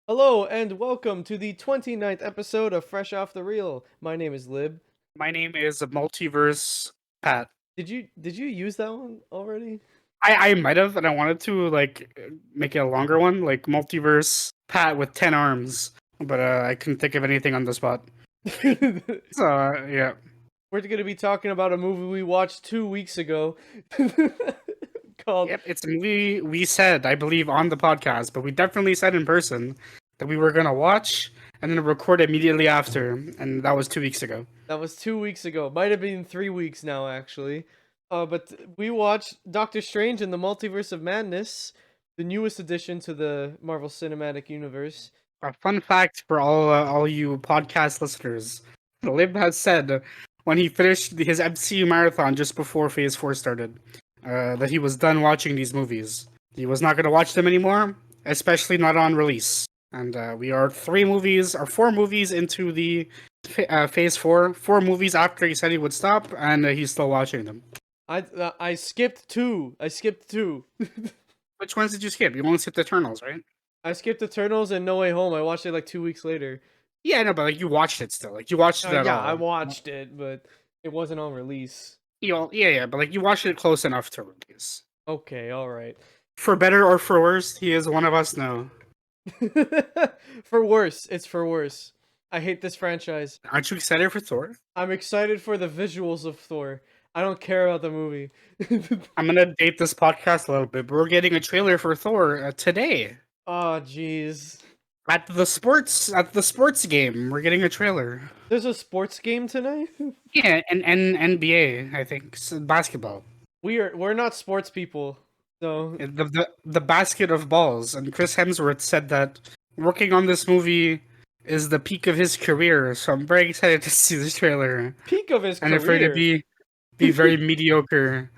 Hello and welcome to the 29th episode of Fresh Off the Reel. My name is Lib. My name is Multiverse Pat. Did you use that one already? I might have, and I wanted to make it a longer one, like Multiverse Pat with 10 arms, but I couldn't think of anything on the spot. We're So yeah, going to be talking about a movie we watched 2 weeks ago called yep, it's a movie we said, I believe, on the podcast, but we definitely said in person that we were gonna watch and then record immediately after, and that was 2 weeks ago. That was 2 weeks ago. Might have been 3 weeks now, actually. But we watched Doctor Strange in the Multiverse of Madness, the newest addition to the Marvel Cinematic Universe. A fun fact for all you podcast listeners: Lib has said when he finished his MCU marathon just before Phase 4 started that he was done watching these movies. He was not going to watch them anymore, especially not on release. And we are 4 movies into the Phase 4. 4 movies after he said he would stop, and he's still watching them. I skipped two. I skipped two. Which ones did you skip? You only skipped Eternals, right? I skipped Eternals and No Way Home. I watched it like 2 weeks later. Yeah, I know, but you watched it still. You watched it at Yeah, all. I watched it, but it wasn't on release. Yeah, but you watched it close enough to release. Okay, all right. For better or for worse, he is one of us now. For worse, it's for worse. I hate this franchise. Aren't you excited for Thor? I'm excited for the visuals of Thor. I don't care about the movie. I'm gonna date this podcast a little bit, but we're getting a trailer for Thor today Oh, jeez. at the sports game. We're getting a trailer. There's a sports game tonight? Yeah, and NBA, I think, basketball. We're not sports people. So The basket of balls, and Chris Hemsworth said that working on this movie is the peak of his career. So I'm very excited to see this trailer. peak of his And career. if we're to be very mediocre.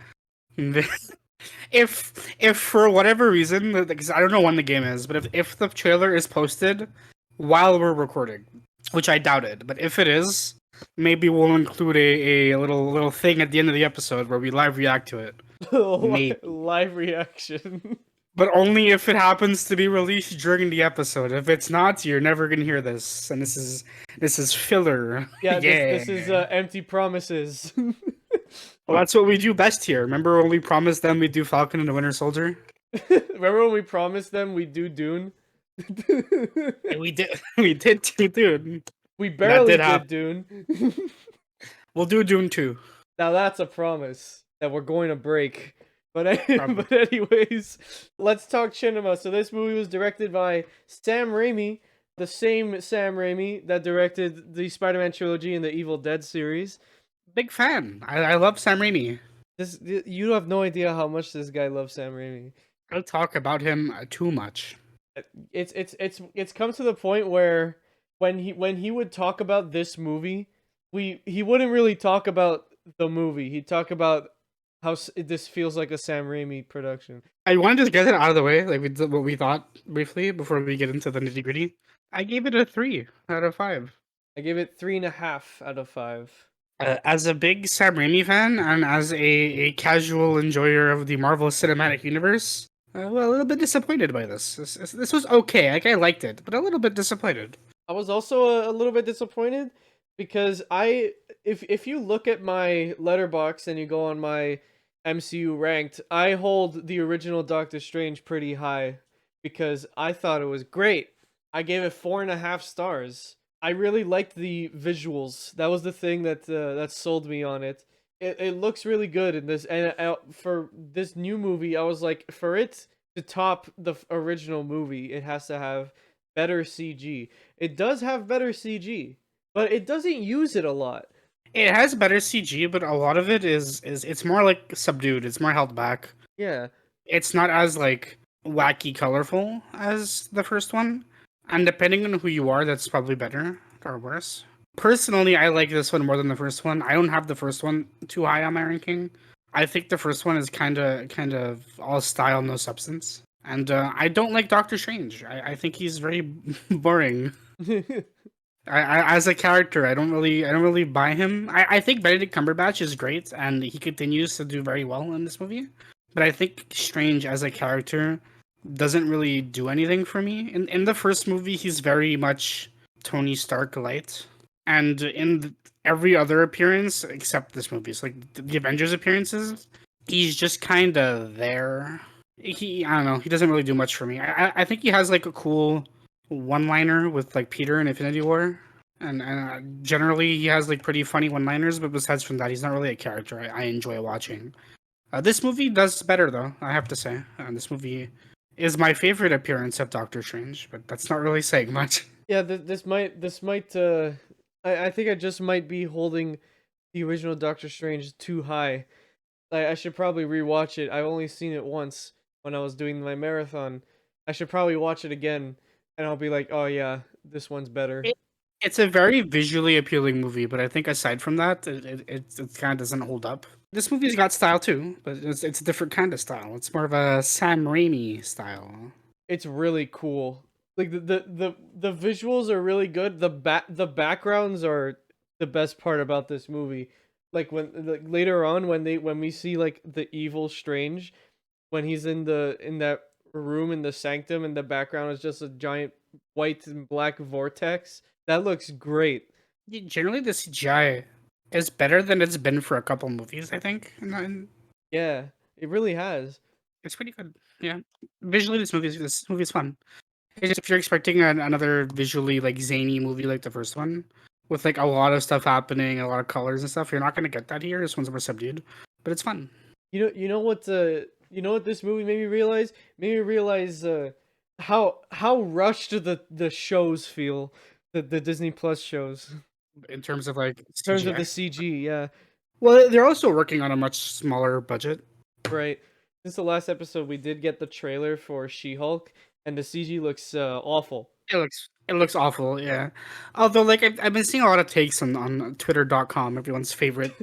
If for whatever reason, because I don't know when the game is, but if the trailer is posted while we're recording, which I doubted, but if it is, maybe we'll include a little thing at the end of the episode where we live react to it. Maybe. Live reaction. But only if it happens to be released during the episode. If it's not, you're never gonna hear this, and this is filler. Yeah, this is empty promises. Well, that's what we do best here. Remember when we promised them we'd do Falcon and the Winter Soldier? Remember when we promised them we'd do Dune? And we did. We did too, dude. We barely did did happen. Dune. We'll do Dune 2. Now that's a promise that we're going to break. But anyways, let's talk cinema. So this movie was directed by Sam Raimi, the same Sam Raimi that directed the Spider-Man trilogy and the Evil Dead series. Big fan. I love Sam Raimi. You have no idea how much this guy loves Sam Raimi. I talk about him too much. It's come to the point where when he would talk about this movie, he wouldn't really talk about the movie. He'd talk about how this feels like a Sam Raimi production. I wanted to get it out of the way, like we did what we thought briefly before we get into the nitty gritty. I gave it a 3 out of 5. I gave it 3.5 out of 5. As a big Sam Raimi fan and as a casual enjoyer of the Marvel Cinematic Universe, well, a little bit disappointed by this. This was okay. Like, I liked it, but a little bit disappointed. I was also a little bit disappointed because if you look at my Letterboxd and you go on my MCU ranked, I hold the original Doctor Strange pretty high because I thought it was great. I gave it 4.5 stars. I really liked the visuals. That was the thing that sold me on it. It looks really good in this, and for this new movie, I was like, for it to top the original movie, it has to have better CG. It does have better CG, but it doesn't use it a lot. It has better CG, but a lot of it is it's more like subdued. It's more held back. Yeah. It's not as like wacky colorful as the first one. And depending on who you are, that's probably better or worse. Personally, I like this one more than the first one. I don't have the first one too high on my ranking. I think the first one is kind of all style, no substance. And I don't like Doctor Strange. I think he's very boring. I as a character, I don't really buy him. I think Benedict Cumberbatch is great, and he continues to do very well in this movie. But I think Strange as a character doesn't really do anything for me. In the first movie, he's very much Tony Stark light, and every other appearance except this movie, it's like the Avengers appearances, he's just kind of there. I don't know. He doesn't really do much for me. I think he has like a cool one-liner with like Peter in Infinity War, and generally he has like pretty funny one-liners. But besides from that, he's not really a character I enjoy watching. This movie does better though, I have to say. This movie is my favorite appearance of Doctor Strange, but that's not really saying much. Yeah, this might I think I just might be holding the original Doctor Strange too high. I should probably rewatch it. I've only seen it once when I was doing my marathon. I should probably watch it again, and I'll be like, oh yeah, this one's better. It, it's a very visually appealing movie, but I think aside from that, it kind of doesn't hold up. This movie's got style too, but it's a different kind of style. It's more of a Sam Raimi style. It's really cool. Like the visuals are really good. The backgrounds are the best part about this movie. Like later on when we see like the evil Strange, when he's in that room in the sanctum and the background is just a giant white and black vortex. That looks great. Generally, the CGI is better than it's been for a couple movies, I think. Yeah, it really has. It's pretty good. Yeah, visually, this movie is fun. It's just if you're expecting another visually like zany movie like the first one, with like a lot of stuff happening, a lot of colors and stuff, you're not gonna get that here. This one's more subdued, but it's fun. You know what this movie made me realize? Made me realize how rushed the shows feel, the Disney Plus shows. In terms of like In terms of CGI. the CG, yeah. Well, they're also working on a much smaller budget. Right. Since the last episode, we did get the trailer for She-Hulk, and the CG looks awful. It looks awful, yeah. Although, like, I've been seeing a lot of takes on Twitter.com, everyone's favorite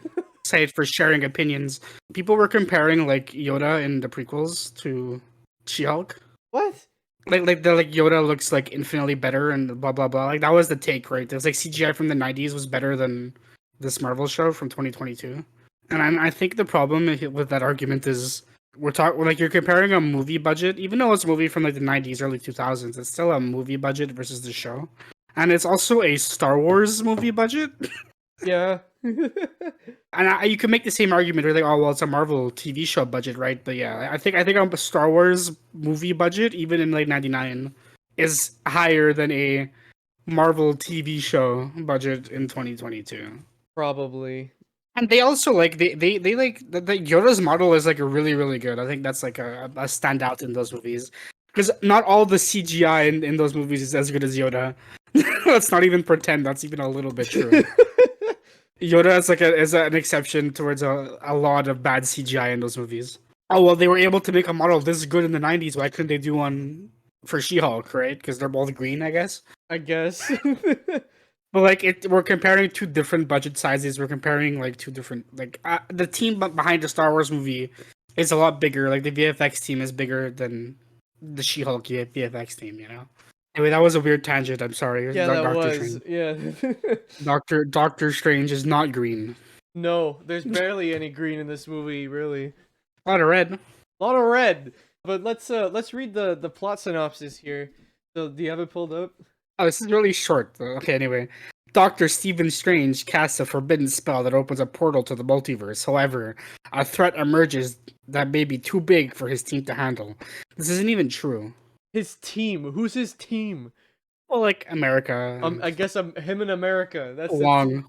site for sharing opinions. People were comparing like Yoda in the prequels to She-Hulk. What? Like Yoda looks like infinitely better and blah blah blah. Like that was the take, right? There's like CGI from the '90s was better than this Marvel show from 2022. And I think the problem with that argument is we're talking like you're comparing a movie budget, even though it's a movie from like the '90s, early 2000s. It's still a movie budget versus the show, and it's also a Star Wars movie budget. Yeah. And you can make the same argument, or like, oh well, it's a Marvel TV show budget, right? But yeah, I think a Star Wars movie budget, even in like '99, is higher than a Marvel TV show budget in 2022. Probably. And they also like they like the Yoda's model is like really good. I think that's like a standout in those movies because not all the CGI in those movies is as good as Yoda. Let's not even pretend that's even a little bit true. Yoda is an exception towards a lot of bad CGI in those movies. Oh well, they were able to make a model this good in the '90s. Why couldn't they do one for She-Hulk, right? Because they're both green, I guess. I guess. But like we're comparing two different budget sizes. We're comparing like two different like the team behind the Star Wars movie is a lot bigger. Like the VFX team is bigger than the She-Hulk VFX team. You know. Anyway, that was a weird tangent. I'm sorry. Yeah, that Doctor was. Strange. Yeah. Doctor Strange is not green. No, there's barely any green in this movie, really. A lot of red. A lot of red. But let's read the plot synopsis here. So do you have it pulled up? Oh, this is really short. Okay, anyway. Dr. Stephen Strange casts a forbidden spell that opens a portal to the multiverse. However, a threat emerges that may be too big for his team to handle. This isn't even true. His team. Who's his team? Well, like America. I guess him in America. That's Wong.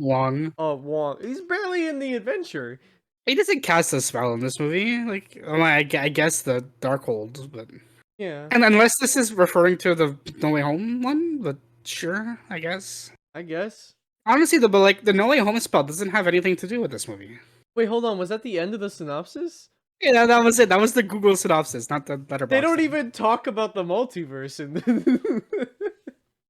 Oh, Wong. He's barely in the adventure. He doesn't cast a spell in this movie. Like, I guess the Darkhold, but yeah. And unless this is referring to the No Way Home one, but sure, I guess. I guess. Honestly, but like the No Way Home spell doesn't have anything to do with this movie. Wait, hold on. Was that the end of the synopsis? Yeah, that was it. That was the Google synopsis, not the Letterboxd. They don't even talk about the multiverse in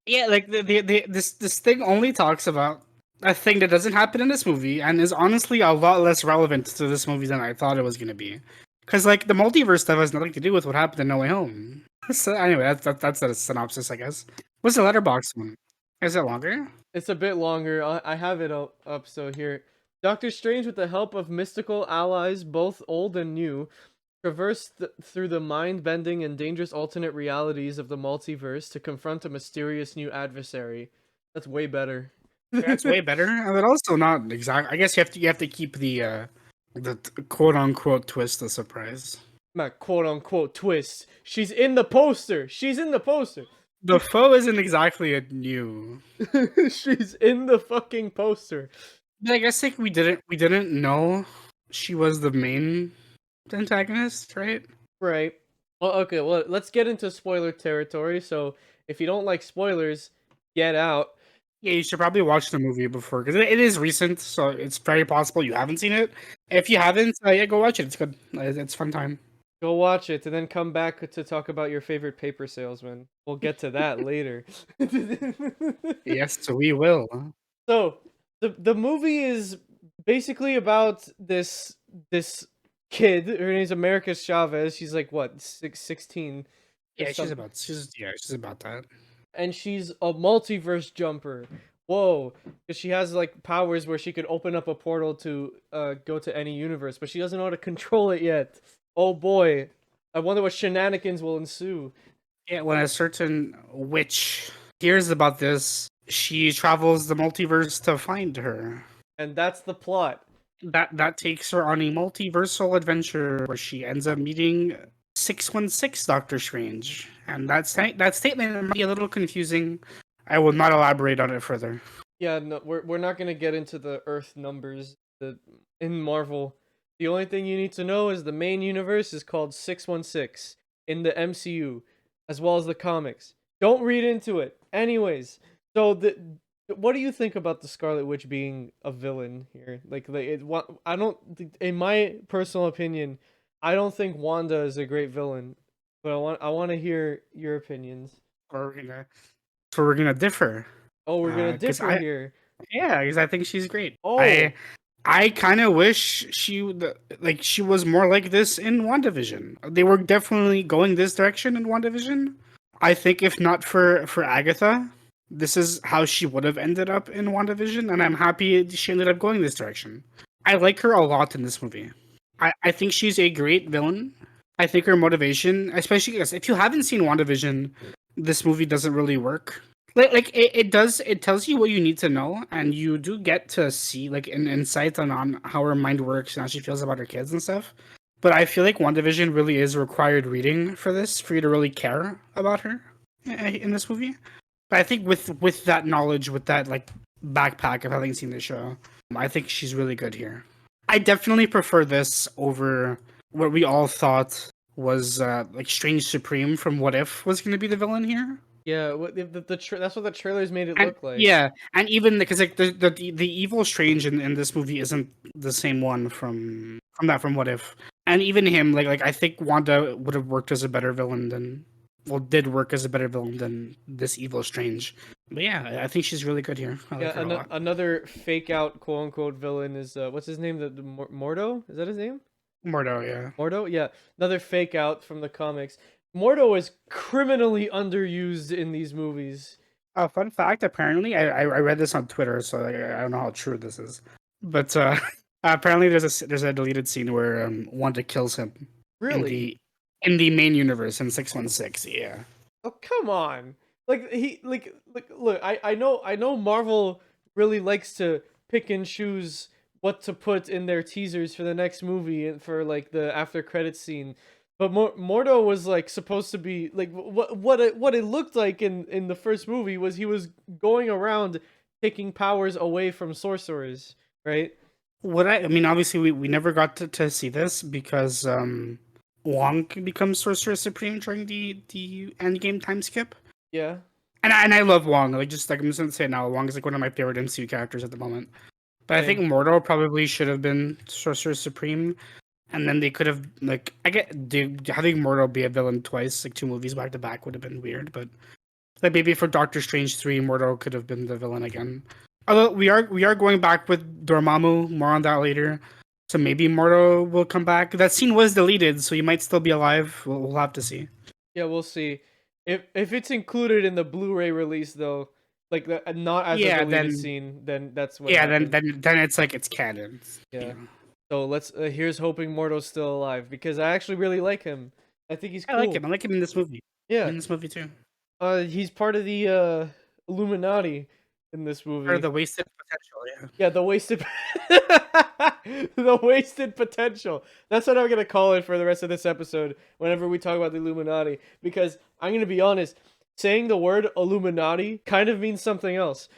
Yeah, like this thing only talks about a thing that doesn't happen in this movie and is honestly a lot less relevant to this movie than I thought it was going to be. Because like the multiverse stuff has nothing to do with what happened in No Way Home. So anyway, that's a synopsis, I guess. What's the Letterboxd one? Is it longer? It's a bit longer. I have it up so here. Doctor Strange, with the help of mystical allies, both old and new, Traverse through the mind-bending and dangerous alternate realities of the multiverse to confront a mysterious new adversary. That's way better. That's way better, but also not exact. I guess you have to keep the quote unquote twist a surprise. My quote-unquote twist. She's in the poster. She's in the poster. The foe isn't exactly a new. She's in the fucking poster. But I guess like we didn't know she was the main antagonist, right? Right. Well, okay, well, let's get into spoiler territory. So, if you don't like spoilers, get out. Yeah, you should probably watch the movie before because it is recent, so it's very possible you haven't seen it. If you haven't, yeah, go watch it. It's good. It's fun time. Go watch it and then come back to talk about your favorite paper salesman. We'll get to that later. Yes, so we will. So, the movie is basically about this kid. Her name's America Chavez. She's like what, 16 or Yeah, something. she's about that. And she's a multiverse jumper. Whoa, because she has like powers where she could open up a portal to go to any universe, but she doesn't know how to control it yet. Oh boy, I wonder what shenanigans will ensue. Yeah, when a certain witch hears about this, she travels the multiverse to find her. And that's the plot. That takes her on a multiversal adventure where she ends up meeting 616 Doctor Strange. And that statement might be a little confusing. I will not elaborate on it further. Yeah, no, we're not gonna get into the Earth numbers in Marvel. The only thing you need to know is the main universe is called 616 in the MCU, as well as the comics. Don't read into it. Anyways, so what do you think about the Scarlet Witch being a villain here? I don't. In my personal opinion, I don't think Wanda is a great villain, but I want to hear your opinions. Or we're gonna differ. Oh, we're gonna 'Cause differ here. Yeah, because I think she's great. Oh, I kind of wish she was more like this in WandaVision. They were definitely going this direction in WandaVision. I think if not for Agatha, this is how she would have ended up in WandaVision, and I'm happy she ended up going this direction. I like her a lot in this movie. I think she's a great villain. I think her motivation, especially because if you haven't seen WandaVision, this movie doesn't really work. It does, it tells you what you need to know, and you do get to see like an insight on how her mind works and how she feels about her kids and stuff. But I feel like WandaVision really is required reading for this for you to really care about her in this movie. But I think with that knowledge, with that like backpack of having seen the show, I think she's really good here. I definitely prefer this over what we all thought was like Strange Supreme from What If was going to be the villain here. yeah. That's what the trailers made it And look like. yeah, and even because like the evil Strange in this movie isn't the same one from What If, and even him like I think Wanda would have worked as a better villain than did work as a better villain than this evil Strange. But yeah, I think she's really good here. I like her a lot. Another fake out quote unquote villain is what's his name? The Mordo? Is that his name? Mordo, yeah. Mordo? Yeah, another fake out from the comics. Mordo is criminally underused in these movies. Fun fact, apparently, I read this on Twitter, so like, I don't know how true this is, but apparently there's a deleted scene where Wanda kills him Really? in the main universe in 616. Yeah, Oh, come on. Like look, I know Marvel really likes to pick and choose what to put in their teasers for the next movie and for like the after credits scene. But Mordo was like supposed to be like what it looked like in the first movie was he was going around taking powers away from sorcerers, right? I mean, obviously we never got to see this because Wong becomes Sorcerer Supreme during the Endgame time skip. Yeah. And I love Wong. Like just like I'm just gonna say it now, Wong is like one of my favorite MCU characters at the moment. But I think Same. Mordo probably should have been Sorcerer Supreme, and then they could have like having Mordo be a villain twice, like two movies back to back, would have been weird. But like maybe for Doctor Strange 3, Mordo could have been the villain again. Although we are going back with Dormammu, more on that later. So maybe Mordo will come back. That scene was deleted, so he might still be alive. We'll have to see. Yeah, we'll see. If it's included in the Blu-ray release though, like not as a Yeah, deleted then scene, then that's what yeah, happened. then it's like it's canon. Yeah. So let's here's hoping Mordo's still alive because I actually really like him. I think he's I like cool. him. I like him in this movie. Yeah. In this movie too. He's part of the Illuminati in this Or movie. the wasted potential. Yeah, the wasted the wasted potential. That's what I'm gonna call it for the rest of this episode whenever we talk about the Illuminati. Because I'm gonna be honest, saying the word Illuminati kind of means something else.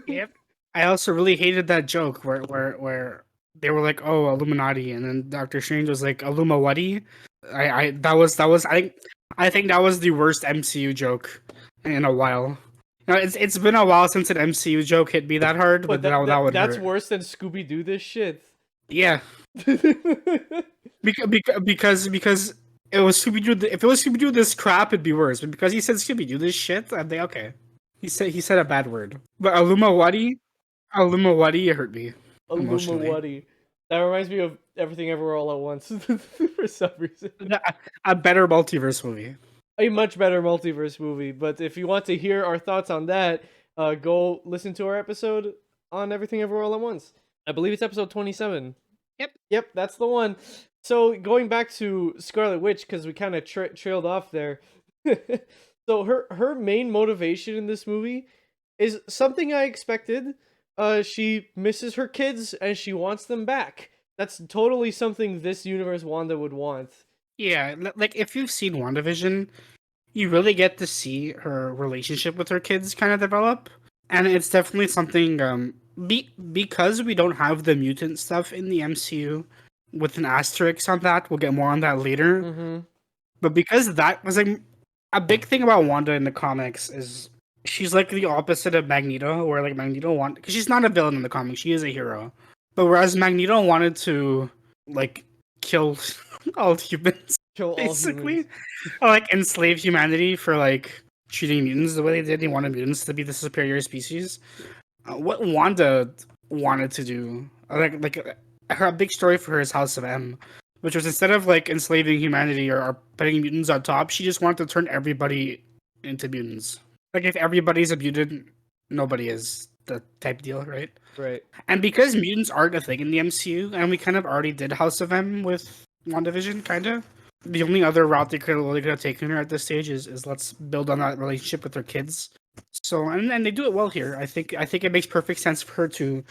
Yep. I also really hated that joke where they were like, "Oh, Illuminati," and then Doctor Strange was like, "Illumawati." That was I think that was the worst MCU joke in a while. It's been a while since an MCU joke hit me that hard, But but that would that's hurt. worse than Scooby Doo this shit. Yeah, because it was Scooby Doo. If it was Scooby Doo this crap, it'd be worse. But because he said Scooby Doo this shit, I'm like, okay. He said a bad word. But Illumawati, it hurt me emotionally. Illumawati. That reminds me of Everything Everywhere All at Once for some reason. A better multiverse movie. A much better multiverse movie. But if you want to hear our thoughts on that, go listen to our episode on Everything Everywhere All at Once. I believe it's episode 27. Yep, that's the one. So going back to Scarlet Witch, because we kind of trailed off there. So her main motivation in this movie is something I expected. She misses her kids and she wants them back. That's totally something this universe Wanda would want. Yeah, like if you've seen WandaVision, you really get to see her relationship with her kids kind of develop, and it's definitely something. Because we don't have the mutant stuff in the MCU, with an asterisk on that. We'll get more on that later. Mm-hmm. But because that was like a big thing about Wanda in the comics is she's like the opposite of Magneto, where like Magneto because she's not a villain in the comics, she is a hero. But whereas Magneto wanted to like kill all humans, Kill all basically, humans. or like enslave humanity for like treating mutants the way they did. He wanted mutants to be the superior species. What Wanda wanted to do, her big story for her is House of M, which was instead of like enslaving humanity or putting mutants on top, she just wanted to turn everybody into mutants. Like if everybody's a mutant, nobody is the type deal, right? Right. And because mutants aren't a thing in the MCU, and we kind of already did House of M with WandaVision, kind of. The only other route they could have taken her at this stage is let's build on that relationship with her kids. So and they do it well here. I think it makes perfect sense for her to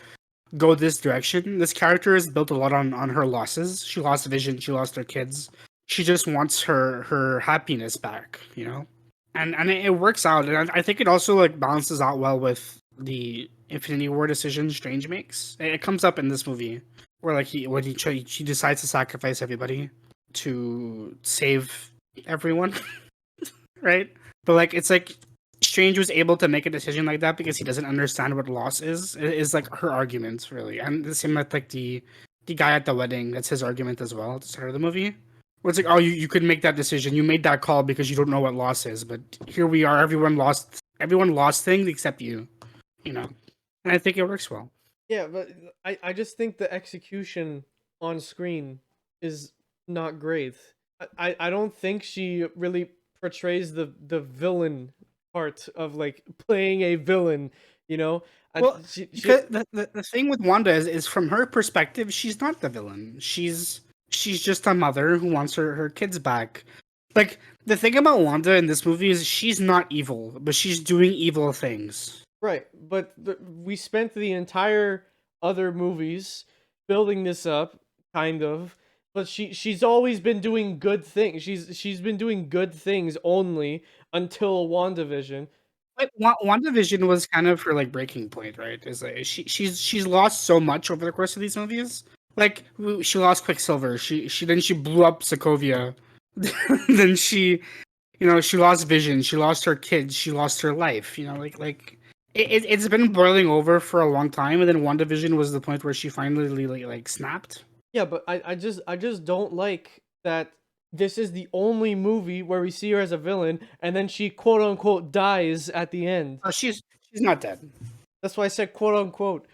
go this direction. This character is built a lot on her losses. She lost Vision, she lost her kids. She just wants her happiness back, you know? And it works out. And I think it also like balances out well with the Infinity War decision Strange makes. It comes up in this movie where like she decides to sacrifice everybody to save everyone. Right? But like it's like Strange was able to make a decision like that because he doesn't understand what loss is. It is like her argument, really. And the same with like the guy at the wedding, that's his argument as well at the start of the movie. Where it's like, oh, you could make that decision. You made that call because you don't know what loss is. But here we are, everyone lost things except you. You know. And I think it works well. Yeah, but I just think the execution on screen is not great. I don't think she really portrays the villain part of like playing a villain, you know. Well, the thing with Wanda is from her perspective, she's not the villain. She's just a mother who wants her kids back. Like the thing about Wanda in this movie is she's not evil, but she's doing evil things. Right, but we spent the entire other movies building this up, kind of. But she's always been doing good things. She's been doing good things only until WandaVision. Like WandaVision was kind of her like breaking point, right? Is like she's lost so much over the course of these movies. Like she lost Quicksilver. She blew up Sokovia. Then she lost Vision. She lost her kids. She lost her life. It's been boiling over for a long time, and then WandaVision was the point where she finally like snapped. Yeah, but I just don't like that this is the only movie where we see her as a villain, and then she quote unquote dies at the end. Oh, she's not dead. That's why I said quote unquote.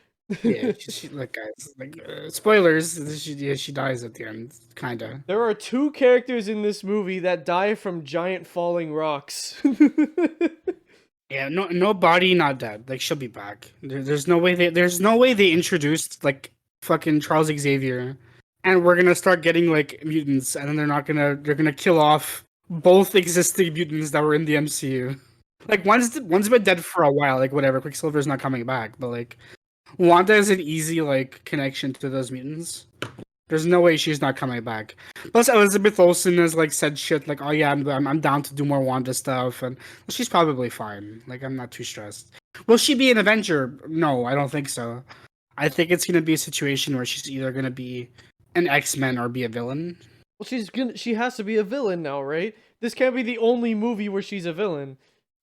Yeah, she like guys, like spoilers. She dies at the end, kinda. There are 2 characters in this movie that die from giant falling rocks. Yeah, no body, not dead. Like she'll be back. There's no way they introduced like fucking Charles Xavier, and we're gonna start getting like mutants, and then they're gonna kill off both existing mutants that were in the MCU. Like one's been dead for a while, like whatever. Quicksilver's not coming back, but like Wanda is an easy like connection to those mutants. There's no way she's not coming back. Plus, Elizabeth Olsen has like said shit like, "Oh yeah, I'm down to do more Wanda stuff," and she's probably fine. Like I'm not too stressed. Will she be an Avenger? No, I don't think so. I think it's gonna be a situation where she's either gonna be an X-Men or be a villain. Well, she has to be a villain now, right? This can't be the only movie where she's a villain.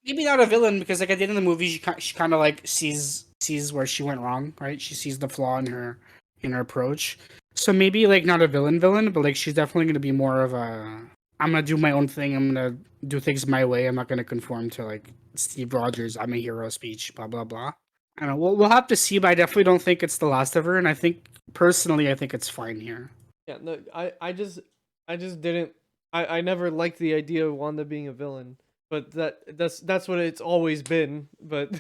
Maybe not a villain because like at the end of the movie, she kind of like sees where she went wrong, right? She sees the flaw in her approach. So maybe like not a villain, but like she's definitely gonna be more of a I'm gonna do my own thing. I'm gonna do things my way. I'm not gonna conform to like Steve Rogers. I'm a hero speech. Blah blah blah. I don't know. We'll have to see, but I definitely don't think it's the last of her. And I think personally, I think it's fine here. Yeah, no, I just didn't. I never liked the idea of Wanda being a villain, but that's what it's always been. But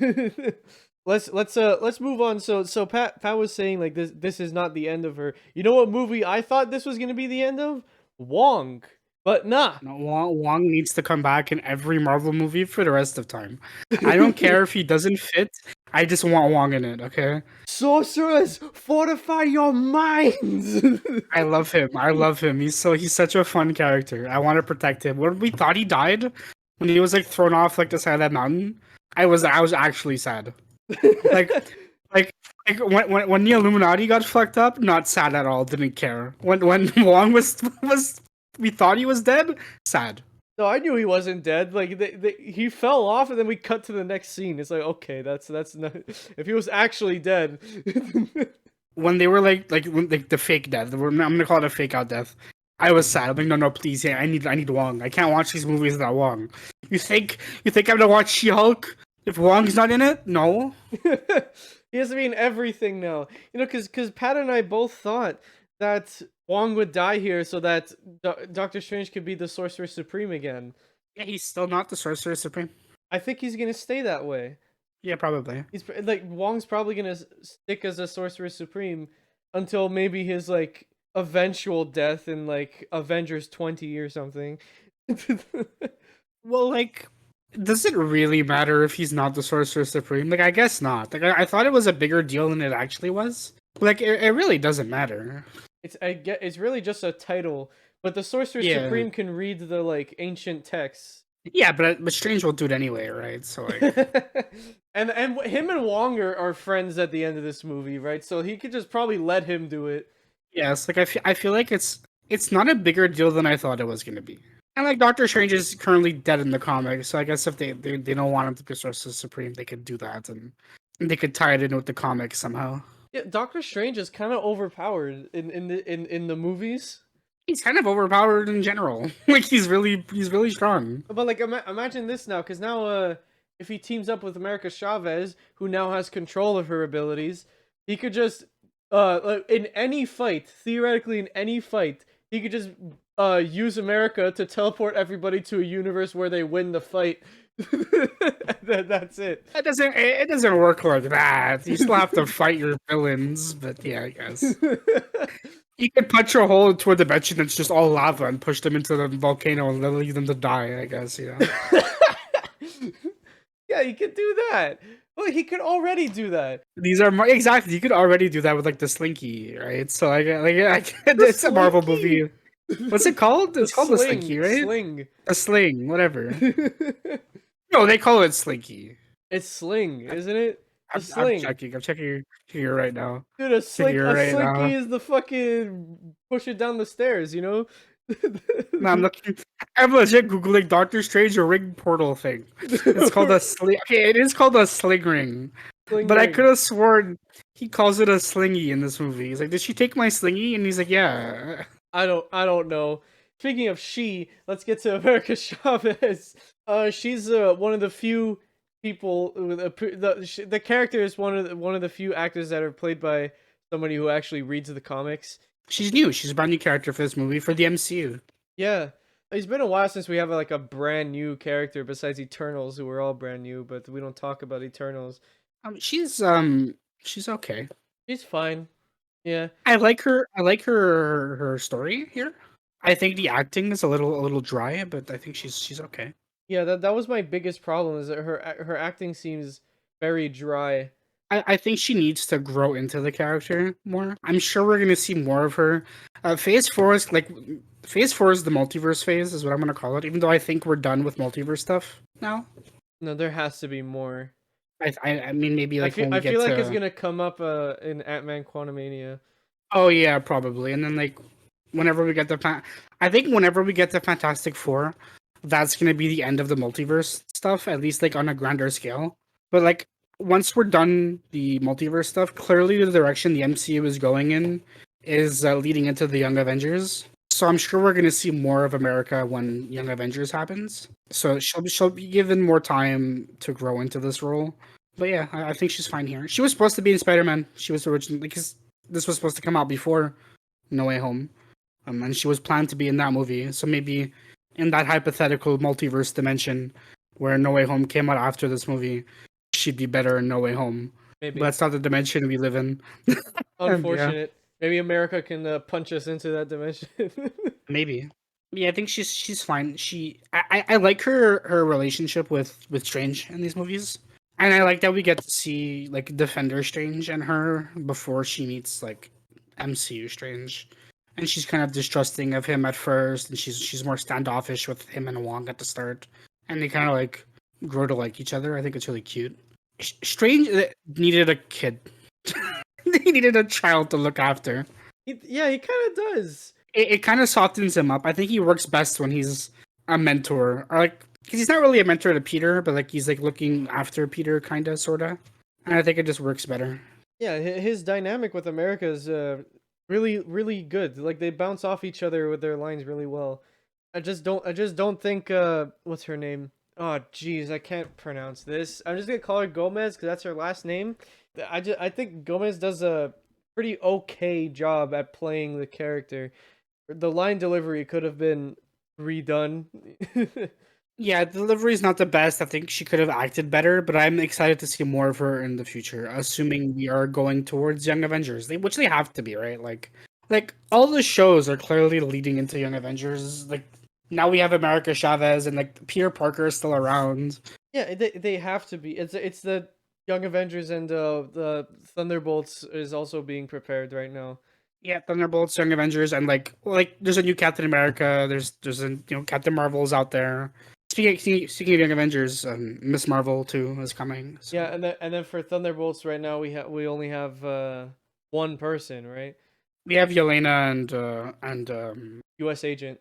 let's move on. So Pat was saying like this is not the end of her. You know what movie I thought this was gonna be the end of? Wong. But nah. No, Wong needs to come back in every Marvel movie for the rest of time. I don't care if he doesn't fit. I just want Wong in it. Okay. Sorcerers, fortify your minds. I love him. I love him. He's such a fun character. I want to protect him. When we thought he died, when he was like thrown off like the side of that mountain, I was actually sad. Like like when the Illuminati got fucked up, not sad at all. Didn't care. When Wong was we thought he was dead, sad. No, I knew he wasn't dead. Like he fell off, and then we cut to the next scene. It's like, okay, that's not. If he was actually dead. When they were like the fake death, I'm gonna call it a fake out death. I was sad. I'm like, no, please, yeah, I need Wong. I can't watch these movies without Wong. You think I'm gonna watch She-Hulk if Wong's not in it? No. He has to be in everything now. You know, because Pat and I both thought that Wong would die here so that Doctor Strange could be the Sorcerer Supreme again. Yeah, he's still not the Sorcerer Supreme. I think he's gonna stay that way. Yeah, probably. He's like Wong's probably gonna stick as a Sorcerer Supreme until maybe his like eventual death in like Avengers 20 or something. Well, like, does it really matter if he's not the Sorcerer Supreme? Like, I guess not. Like, I thought it was a bigger deal than it actually was. Like, it really doesn't matter. It's really just a title, but the Sorcerer Supreme can read the like ancient texts. Yeah, but Strange will do it anyway, right? So like, and him and Wong are friends at the end of this movie, right? So he could just probably let him do it. yes, like I feel like it's not a bigger deal than I thought it was gonna be. And like Doctor Strange is currently dead in the comics, so I guess if they don't want him to be Sorcerer Supreme, they could do that and they could tie it in with the comics somehow. Yeah, Doctor Strange is kind of overpowered in the movies. He's kind of overpowered in general. Like he's really strong. But like imagine this now, because now if he teams up with America Chavez, who now has control of her abilities, he could just like, in any fight, theoretically in any fight, he could just use America to teleport everybody to a universe where they win the fight. That's it. It doesn't work like that. You still have to fight your villains, but yeah, I guess. You could punch a hole into a dimension that's just all lava and push them into the volcano and then leave them to die, I guess, you know. Yeah, he could do that. Well, he could already do that. These are exactly. You could already do that with like the Slinky, right? So like it's a Marvel movie. What's it called? It's called the Slinky, right? Sling. A sling, whatever. No, they call it Slinky. It's sling, isn't it? I'm checking here right now. Dude, a slinky is the fucking push it down the stairs, you know? No, I'm legit googling Doctor Strange a ring portal thing. It's called a sling. Okay, it is called a sling ring. But I could have sworn he calls it a slingy in this movie. He's like, "Did she take my slingy?" And he's like, "Yeah." I don't know. Speaking of let's get to America Chavez. She's one of the few people with the character is one of the few actors that are played by somebody who actually reads the comics. She's new. She's a brand new character for this movie for the MCU. Yeah, it's been a while since we have like a brand new character besides Eternals, who are all brand new, but we don't talk about Eternals. She's okay. She's fine. Yeah, I like her. I like her story here. I think the acting is a little dry, but I think she's okay. yeah. That was my biggest problem is that her acting seems very dry. I think she needs to grow into the character more. I'm sure we're gonna see more of her. Phase four is like phase four is the multiverse phase, is what I'm gonna call it. Even though I think we're done with multiverse stuff now. No, there has to be more. I mean maybe like when we I get feel like it's to gonna come up in Ant-Man Quantumania. oh yeah probably and then like whenever we get I think whenever we get to Fantastic Four, that's gonna be the end of the multiverse stuff at least like on a grander scale. But like once we're done the multiverse stuff, clearly the direction the MCU is going in is leading into the Young Avengers. So I'm sure we're gonna see more of America when Young Avengers happens. So she'll be given more time to grow into this role. But yeah, I think she's fine here. She was supposed to be in Spider Man. She was originally because this was supposed to come out before No Way Home, and she was planned to be in that movie. So maybe in that hypothetical multiverse dimension where No Way Home came out after this movie, she'd be better in No Way Home. But Maybe. that's not the dimension we live in. And yeah, Unfortunate. Maybe America can punch us into that dimension. maybe. Yeah, I think she's fine. I like her relationship with Strange in these movies. And I like that we get to see like Defender Strange and her before she meets like MCU Strange. And she's kind of distrusting of him at first, and she's more standoffish with him and Wong at the start. And they kind of like grow to like each other. I think it's really cute. Strange needed a kid. He needed a child to look after. Yeah, he kind of does. It kind of softens him up. I think he works best when he's a mentor, or like because he's not really a mentor to Peter, but like he's like looking after Peter, kind of, sorta. And I think it just works better. Yeah, his dynamic with America is really really good. Like they bounce off each other with their lines really well. I just don't think what's her name? Oh jeez, I can't pronounce this. I'm just gonna call her Gomez because that's her last name. I think Gomez does a pretty okay job at playing the character. The line delivery could have been redone. Yeah, delivery is not the best. I think she could have acted better, but I'm excited to see more of her in the future, assuming we are going towards Young Avengers, which they have to be, right? Like all the shows are clearly leading into Young Avengers. Like now we have America Chavez and like Peter Parker is still around. Yeah, they have to be. It's the Young Avengers and the Thunderbolts is also being prepared right now. Yeah, Thunderbolts, Young Avengers, and like there's a new Captain America. There's a Captain Marvel's out there. Speaking of Young Avengers, Miss Marvel too is coming. Yeah, So and then for Thunderbolts right now we only have one person, right? we have Yelena and U.S. agent.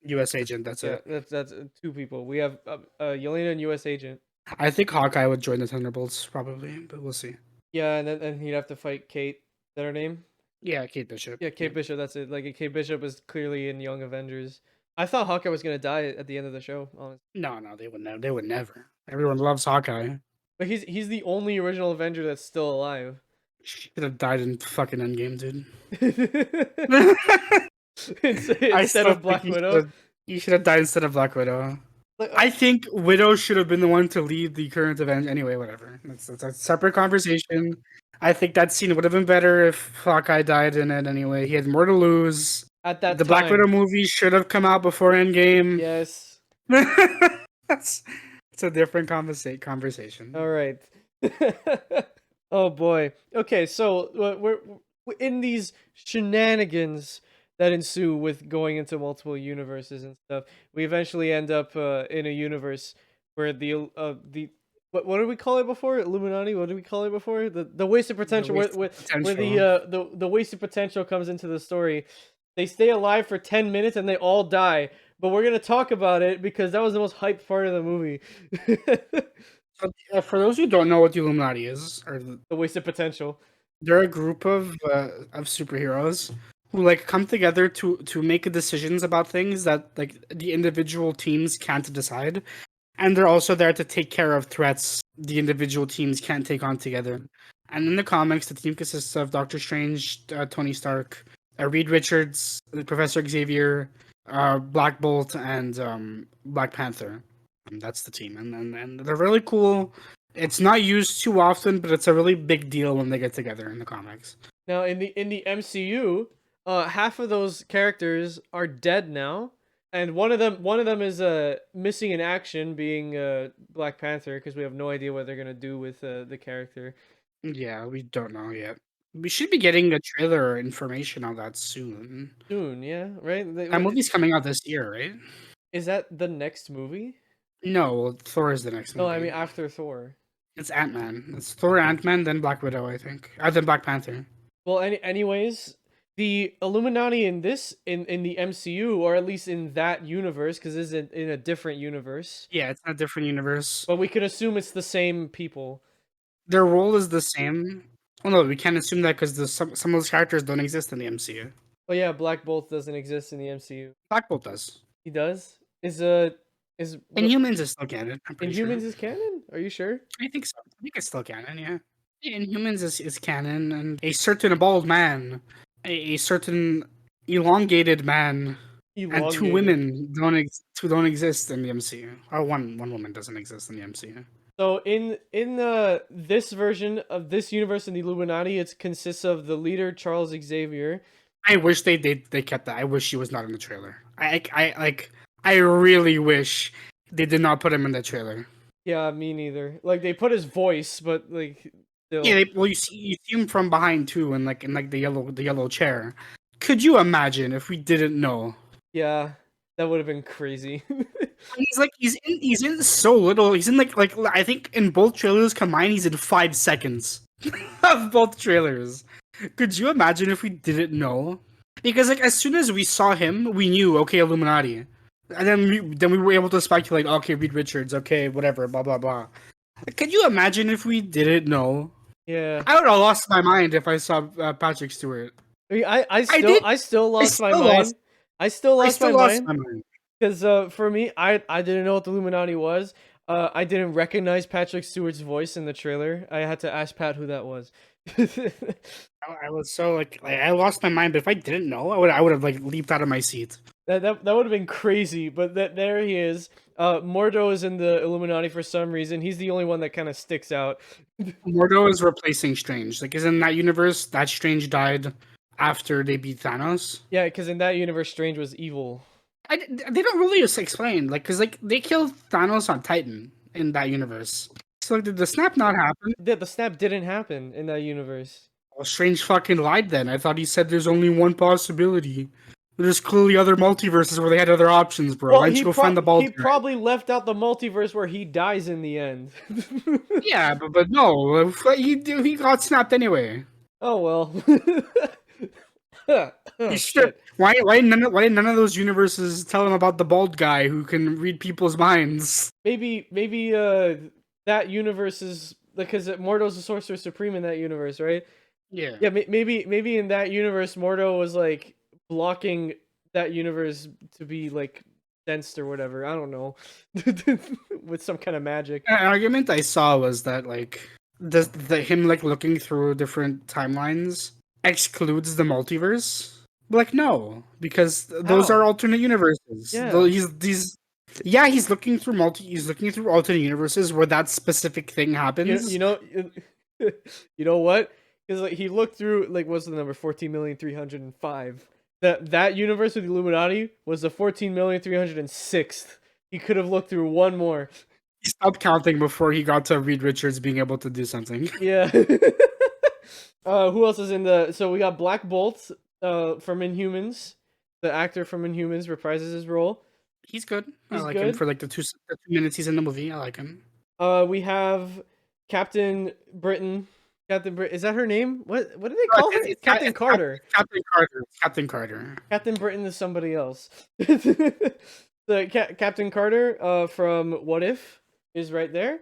U.S. Agent. That's Yeah, it. that's two people. We have Yelena and U.S. agent. I think Hawkeye would join the Thunderbolts probably, but we'll see. Yeah, and then he'd have to fight Kate. Is that her name? Yeah, Kate Bishop. Yeah, Yeah. Kate Bishop. That's it. Like Kate Bishop is clearly in Young Avengers. I thought Hawkeye was gonna die at the end of the show, honestly. No, they would never. They would never. Everyone loves Hawkeye. But he's the only original Avenger that's still alive. She could have died in fucking Endgame, dude. I Instead still of think Black Widow. he should have died instead of Black Widow. Like, I think Widow should have been the one to lead the current event. Anyway, whatever. That's a separate conversation. I think that scene would have been better if Hawkeye died in it anyway. He had more to lose. at that The Black time. Widow movie should have come out before Endgame. Yes. That's it's a different conversation. All right. Oh boy. Okay, so we're in these shenanigans that ensue with going into multiple universes and stuff. We eventually end up in a universe where the what did we call it before? Illuminati. What did we call it before? The wasted potential. Where the wasted potential comes into the story. They stay alive for 10 minutes and they all die. But we're gonna talk about it because that was the most hyped part of the movie. So, for those who don't know what the Illuminati is, The wasted potential. they're a group of superheroes who like come together to make decisions about things that like the individual teams can't decide, and they're also there to take care of threats the individual teams can't take on together. And in the comics, the team consists of Doctor Strange, Tony Stark, Reed Richards, Professor Xavier, Black Bolt, and Black Panther. And that's the team, and they're really cool. It's not used too often, but it's a really big deal when they get together in the comics. Now in the MCU, half of those characters are dead now, and one of them is missing in action, being Black Panther, because we have no idea what they're gonna do with the character Yeah, we don't know yet. We should be getting a trailer information on that soon. soon. Yeah, right. That movie's coming out this year, right? Is that the next movie? No, well, Thor is the next No, I mean movie. after Thor. It's Ant-Man. It's Thor, Ant-Man, then Black Widow, I think. Then Black Panther. Well, anyways, the Illuminati in this in the MCU, or at least in that universe, because this is in a different universe, Yeah, it's in a different universe. but we could assume it's the same people. Their role is the same. Oh no, we can't assume that because some of those characters don't exist in the MCU. Oh yeah, Black Bolt doesn't exist in the MCU. Black Bolt does. He does. Is Inhumans is still canon, I'm pretty sure. Inhumans is canon? Are you sure? I think so. I think it's still canon, yeah. Inhumans is canon, and a certain bald man, a certain elongated man, and two Elongated. women don't exist in the MCU. Or one woman doesn't exist in the MCU. So in this version of this universe in the Illuminati, it consists of the leader Charles Xavier. I wish they kept that. I wish she was not in the trailer. I really wish they did not put him in the trailer. Yeah, me neither. Like they put his voice, but like still. Yeah, well, you see him from behind too, and like in the yellow chair. Could you imagine if we didn't know? Yeah, that would have been crazy. He's in so little. He's in like I think in both trailers combined, he's in 5 seconds of both trailers. Could you imagine if we didn't know? Because like as soon as we saw him, we knew okay, Illuminati, and then we were able to speculate. Okay, Reed Richards. Okay, whatever. Blah blah blah. Could you imagine if we didn't know? Yeah. I would have lost my mind if I saw Patrick Stewart. I mean, I did. still lost my still mind. lost- I still I lost still my lost mind my mind. because for me, I didn't know what the Illuminati was. I didn't recognize Patrick Stewart's voice in the trailer. I had to ask Pat who that was. I was so like I lost my mind. But if I didn't know, I would have like leaped out of my seat. That would have been crazy, but there he is. Mordo is in the Illuminati for some reason. He's the only one that kind of sticks out. Mordo is replacing Strange. Like, is in that universe that Strange died after they beat Thanos? Yeah, because in that universe, Strange was evil. They don't really explain, like, because like they killed Thanos on Titan in that universe. So like, did the snap not happen? Yeah, the snap didn't happen in that universe. Well, Strange fucking lied then. I thought he said there's only one possibility. There's clearly other multiverses where they had other options, bro. Why don't you go find the bald He guy? probably left out the multiverse where he dies in the end. Yeah, but no, he got snapped anyway. Oh well. Oh, Shit. Why did none of those universes tell him about the bald guy who can read people's minds? Maybe that universe is because Mordo's the Sorcerer Supreme in that universe, right? Yeah. Yeah, maybe in that universe Mordo was like blocking that universe to be like sensed or whatever. I don't know. With some kind of magic. An argument I saw was that like the him like looking through different timelines excludes the multiverse. Like no, because those How? are alternate universes. Yeah. Though he's looking through alternate universes where that specific thing happens. You know you know what? Because like he looked through like what's the number 14,305. That universe with the Illuminati was the 14,306th. He could have looked through one more. He stopped counting before he got to Reed Richards being able to do something. Yeah. Who else is in the? So we got Black Bolt from Inhumans. The actor from Inhumans reprises his role. He's good. He's I like good. him for like the 2 minutes he's in the movie. I like him. We have Captain Britain. Captain Britain. Is that her name? What do they call her? Captain Carter. Captain Carter. Captain Carter. Captain Britain is somebody else. The Captain Carter from What If is right there.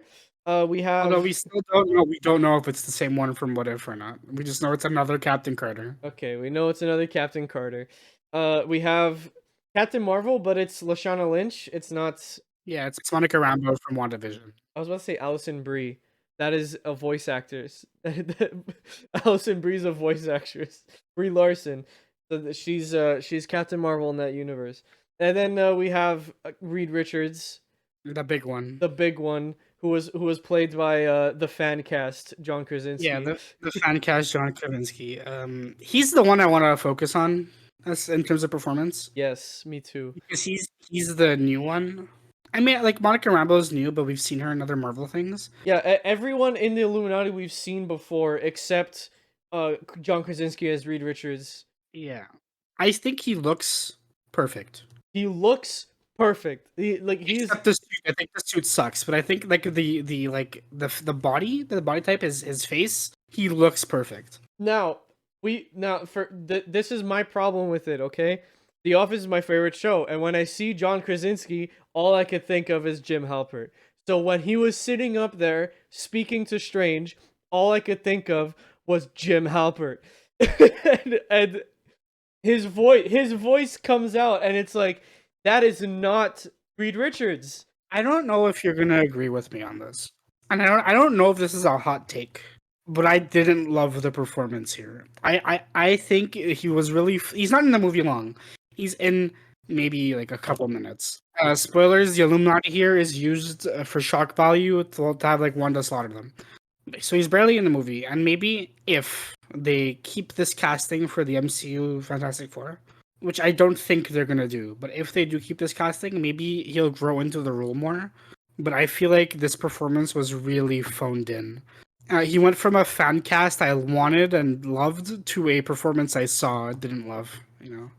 We have. Although we still don't know. We don't know if it's the same one from What If or not. We just know it's another Captain Carter. Okay, we know it's another Captain Carter. We have Captain Marvel, but it's Lashana Lynch. It's not. Yeah, it's Monica Rambeau from WandaVision. I was about to say Alison Brie. That is a voice actress. Alison Brie's a voice actress. Brie Larson. So she's Captain Marvel in that universe. And then we have Reed Richards, The big one. the big one who was played by the fan cast John Yeah, Krasinski. the fan cast John Krasinski. He's the one I want to focus on as in terms of performance Yes, me too. because he's the new one. I mean, like Monica Rambeau's new, but we've seen her in other Marvel things. Yeah, everyone in the Illuminati we've seen before except John Krasinski as Reed Richards. Yeah, I think he looks perfect. He looks perfect. He's Except the suit, I think the suit sucks, but I think like the body type is his face. He looks perfect. this is my problem with it, okay? The Office is my favorite show, and when I see John Krasinski, all I could think of is Jim Halpert. So when he was sitting up there speaking to Strange, all I could think of was Jim Halpert. and his voice comes out and it's like that is not Reed Richards. I don't know if you're gonna agree with me on this, and I don't know if this is a hot take, but I didn't love the performance here. I think he was really. He's not in the movie long. He's in maybe like a couple minutes. Spoilers: the Illuminati here is used for shock value to have like one to slaughter them. So he's barely in the movie, and maybe if they keep this casting for the MCU Fantastic Four, which I don't think they're gonna do, but if they do keep this casting, maybe he'll grow into the role more. But I feel like this performance was really phoned in. He went from a fan cast I wanted and loved to a performance I saw didn't love. You know.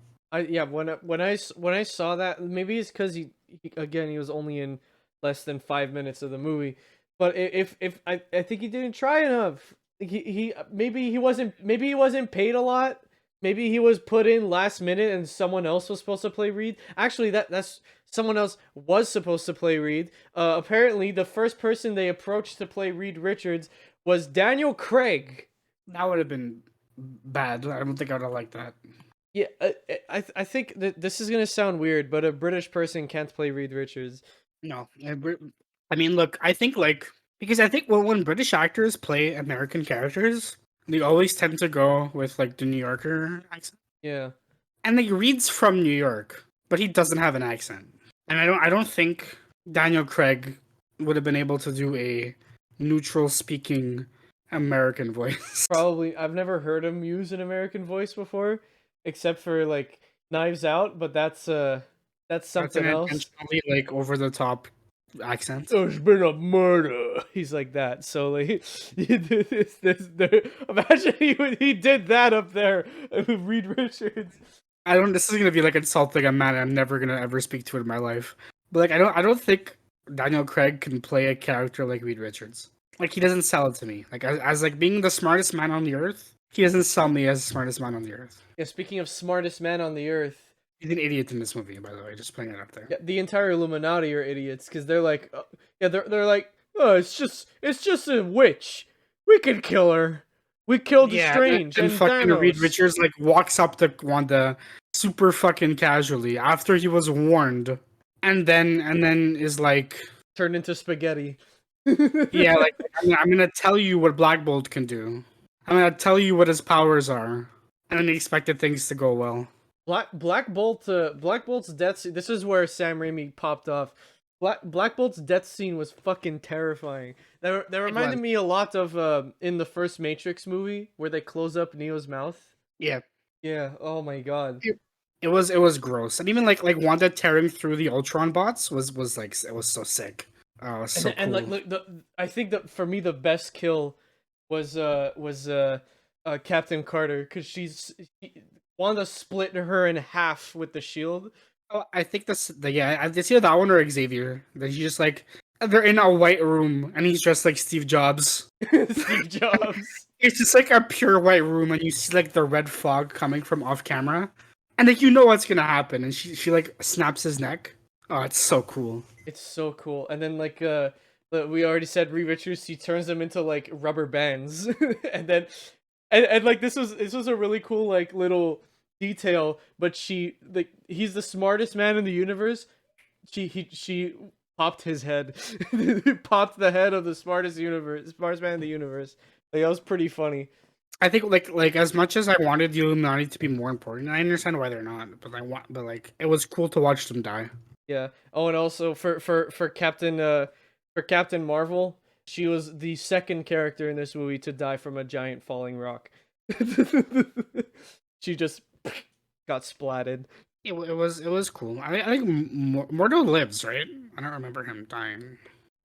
When I saw that, maybe it's because he was only in less than 5 minutes of the movie, but if I think he didn't try enough. He maybe he wasn't paid a lot. Maybe he was put in last minute and someone else was supposed to play Reed. Actually, that's someone else was supposed to play Reed. Apparently, the first person they approached to play Reed Richards was Daniel Craig. That would have been bad. I don't think I would have liked that. Yeah, I think that this is gonna sound weird, but a British person can't play Reed Richards. No, I mean, look, I think like because I think when British actors play American characters, they always tend to go with like the New Yorker accent, Yeah. and like Reed's from New York, but he doesn't have an accent, and I don't think Daniel Craig would have been able to do a neutral speaking American voice. Probably I've never heard him use an American voice before, except for like Knives Out, but that's That's something an else. intentionally like over the top accent. There's been a murder. He's like that. So like, imagine he did that up there with Reed Richards. I don't. This is gonna be like insulting a man I'm never gonna ever speak to in my life. But like, I don't think Daniel Craig can play a character like Reed Richards. Like, he doesn't sell it to me. Like, as like being the smartest man on the earth, he doesn't sell me as the smartest man on the earth. Yeah, speaking of smartest man on the earth, He's an idiot in this movie, by the way. Just putting it up there. yeah, the entire Illuminati are idiots because they're like, yeah, they're like, oh, it's just a witch. We could kill her. We killed Strange and and fucking Thanos. Reed Richards like walks up to Wanda super fucking casually after he was warned, and then is like, Turned into spaghetti. yeah, like I'm gonna tell you what Black Bolt can do. I'm gonna tell you what his powers are, and then he expected things to go well. Black Bolt's death scene. This is where Sam Raimi popped off. Black Bolt's death scene was fucking terrifying. That reminded me a lot of in the first Matrix movie where they close up Neo's mouth. Yeah, Yeah. Oh my god. it was gross, and even like Wanda tearing through the Ultron bots was like it was so sick. Oh, it was so And cool. like I think that for me the best kill was Captain Carter because Wanda split her in half with the shield. Oh, I think it's either that one or Xavier. That he's just like they're in a white room and he's dressed like Steve Jobs. Steve Jobs. It's just like a pure white room and you see like the red fog coming from off camera. And like you know what's gonna happen and she like snaps his neck. Oh, it's so cool. It's so cool. And then like we already said Reed Richards, he turns them into like rubber bands. and then and like this was a really cool like little detail, but he's the smartest man in the universe. She popped his head. Popped the head of the smartest man in the universe. Like that was pretty funny. I think like as much as I wanted the Illuminati to be more important, I understand why they're not. But like it was cool to watch them die. Yeah. Oh, and also for Captain For Captain Marvel, she was the second character in this movie to die from a giant falling rock. She just got splatted. It was cool. I think Mordo lives, right? I don't remember him dying.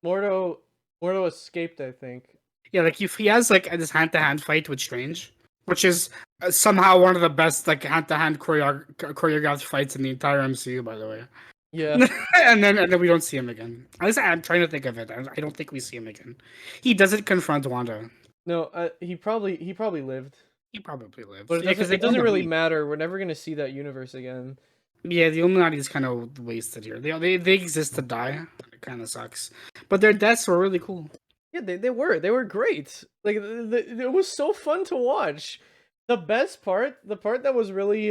Mordo Mordo escaped, I think. Yeah, like if he has like this hand-to-hand fight with Strange, which is somehow one of the best like hand-to-hand choreographed fights in the entire MCU, by the way. Yeah. and then we don't see him again. At least I'm trying to think of it. I don't think we see him again. He doesn't confront Wanda. No, he probably lived. He probably lives. But Yeah, because they it go on doesn't the really beach. matter. We're never gonna see that universe again. Yeah, the Illuminati is kind of wasted here. They exist to die. It kind of sucks. But their deaths were really cool. Yeah, they were great. Like it was so fun to watch. The best part, the part that was really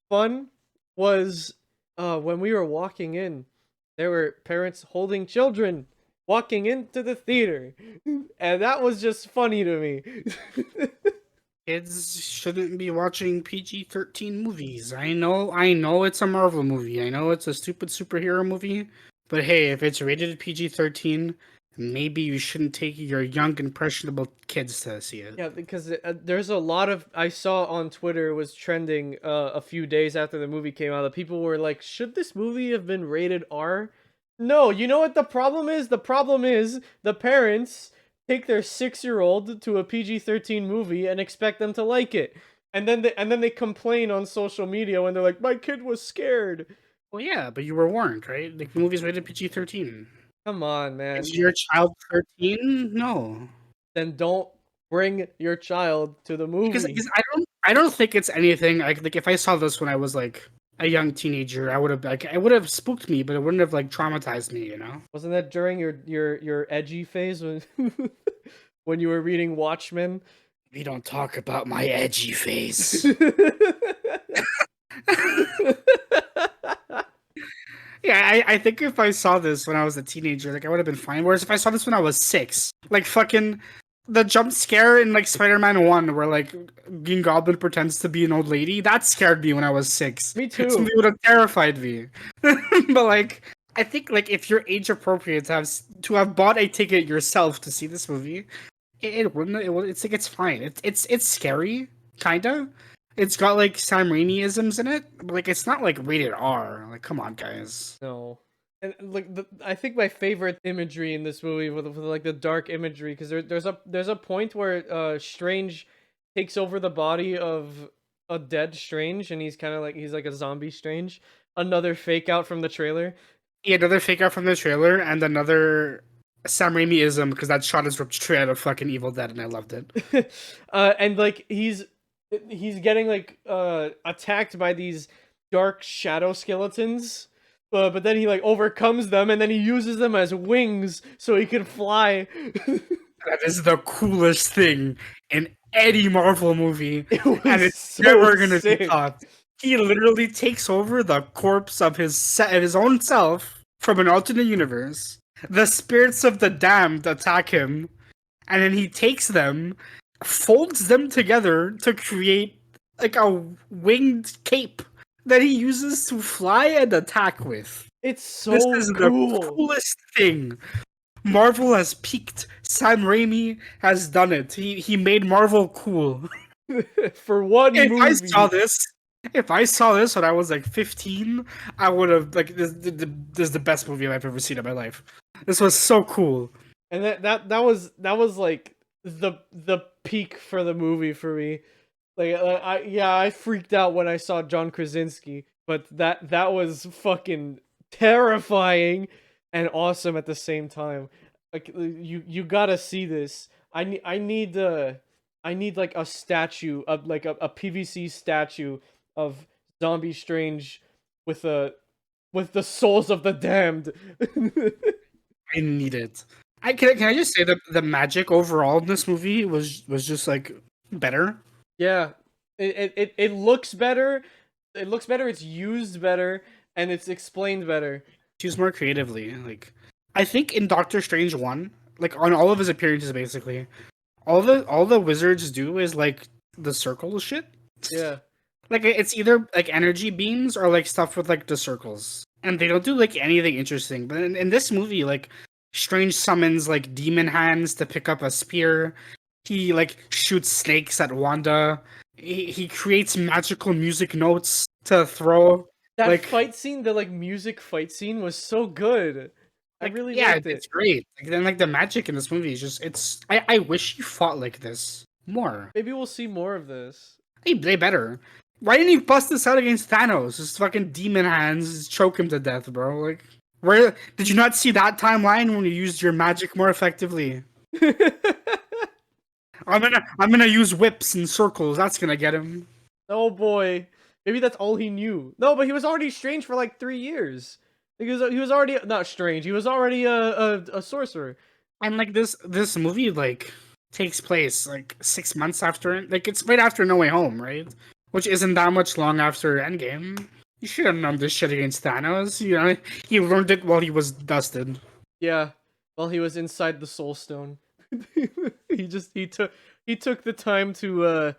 fun was when we were walking in. There were parents holding children walking into the theater. And that was just funny to me. Kids shouldn't be watching PG-13 movies. I know it's a Marvel movie. I know it's a stupid superhero movie. But hey, if it's rated PG-13, maybe you shouldn't take your young impressionable kids to see it. Yeah, because there's a lot of I saw on Twitter it was trending a few days after the movie came out that people were like, should this movie have been rated R? No, you know what the problem is? The problem is the parents take their 6-year-old to a PG-13 movie and expect them to like it. And then they complain on social media when they're like, my kid was scared. Well, yeah, but you were warned, right? Like the movie's rated PG-13. Come on, man. Is your child 13? No. Then don't bring your child to the Because, movie. because I don't think it's anything like if I saw this when I was like a young teenager, I would have like it would have spooked me, but it wouldn't have like traumatized me, you know? Wasn't that during your edgy phase when when you were reading Watchmen? We don't talk about my edgy face. Yeah, I think if I saw this when I was a teenager, like I would have been fine. Whereas if I saw this when I was 6, like fucking the jump scare in like Spider-Man 1 where like Green Goblin pretends to be an old lady, that scared me when I was 6. Me too. Something would have terrified me. But like I think like if you're age appropriate to have bought a ticket yourself to see this movie, it wouldn't it's like it's fine. It's scary, kinda. It's got like Sam Raimi-isms in it, but like it's not like rated R. Like, come on, guys. No. And like I think my favorite imagery in this movie with like the dark imagery because there's a point where Strange takes over the body of a dead Strange and he's like a zombie Strange. Another fake out from the trailer. Yeah, another fake out from the trailer and another Sam Raimi-ism because that shot is ripped straight out of fucking Evil Dead and I loved it. And like he's getting like attacked by these dark shadow skeletons. But then he like overcomes them and then he uses them as wings so he can fly. That is the coolest thing in any Marvel movie, It was and it's so never gonna sick. be topped. He literally takes over the corpse of his own self from an alternate universe. The spirits of the damned attack him, and then he takes them, folds them together to create like a winged cape that he uses to fly and attack with. It's so This is the cool. coolest thing. Marvel has peaked. Sam Raimi has done it. He made Marvel cool. For one If movie. if I saw this when I was like 15, I would have like this is the best movie I've ever seen in my life. This was so cool. And that was like the peak for the movie for me. Like I freaked out when I saw John Krasinski, but that was fucking terrifying and awesome at the same time. Like you gotta see this. I need like a statue of like a PVC statue of Zombie Strange with the souls of the damned. I need it. Can I just say that the magic overall in this movie was just like better. Yeah, it looks better. It looks better. It's used better, and it's explained better. Choose more creatively. Like I think in Doctor Strange 1, like on all of his appearances basically, all the wizards do is like the circle shit. Yeah, Like it's either like energy beams or like stuff with like the circles. And they don't do like anything interesting. But in this movie, like Strange summons like demon hands to pick up a spear. He like shoots snakes at Wanda. He creates magical music notes to throw. That Like fight scene, the like music fight scene was so good. I really yeah, liked it's it. great. Like then like the magic in this movie is just it's I wish he fought like this more. Maybe we'll see more of this. They better. Why didn't he bust this out against Thanos? His fucking demon hands just choke him to death, bro. Like where did you not see that timeline when you used your magic more effectively? I'm gonna use whips and circles. That's gonna get him. Oh boy. Maybe that's all he knew. No, but he was already strange for like 3 years. He was already not strange. He was already a sorcerer. And like this movie like takes place like 6 months after it. Like it's right after No Way Home, right? Which isn't that much long after Endgame. You should have known this shit against Thanos. You know, he learned it while he was dusted. Yeah. While he was inside the Soul Stone. he took the time to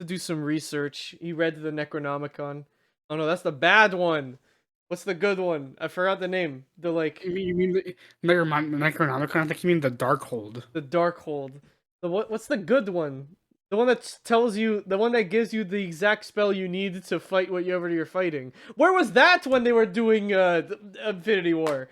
do some research. He read the Necronomicon. Oh no, that's the bad one. What's the good one? I forgot the name. The like You mean the Necronomicon? I think you mean the Darkhold. the Darkhold. What's the good one? The one that tells you, the one that gives you the exact spell you need to fight whatever you're fighting. Where was that when they were doing Infinity War?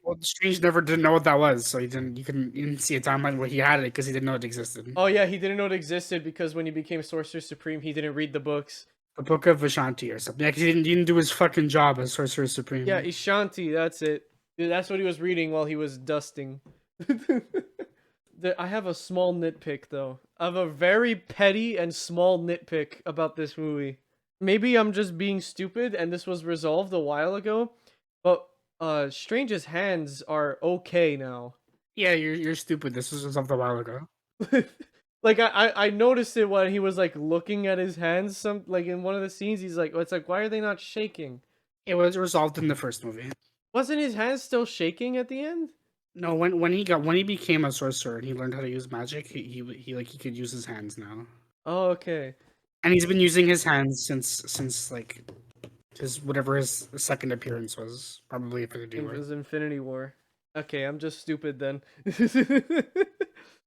Well, Strange never didn't know what that was, so he didn't. You didn't see a timeline where he had it because he didn't know it existed. Oh yeah, he didn't know it existed because when he became Sorcerer Supreme, he didn't read the books. The Book of Vishanti or something. Like he didn't do his fucking job as Sorcerer Supreme. Yeah, Ishanti, that's it. Dude, that's what he was reading while he was dusting. I have a small nitpick though. I have a very petty and small nitpick about this movie. Maybe I'm just being stupid and this was resolved a while ago, but Strange's hands are okay now. Yeah, you're stupid. This was something a while ago. Like I noticed it when he was like looking at his hands. Some like in one of the scenes, he's like, "It's like why are they not shaking?" It was resolved in the first movie. Wasn't his hands still shaking at the end? No, when he became a sorcerer and he learned how to use magic, he could use his hands now. Oh, okay. And he's been using his hands since like his second appearance was probably Infinity It War. was Infinity War. Okay, I'm just stupid then.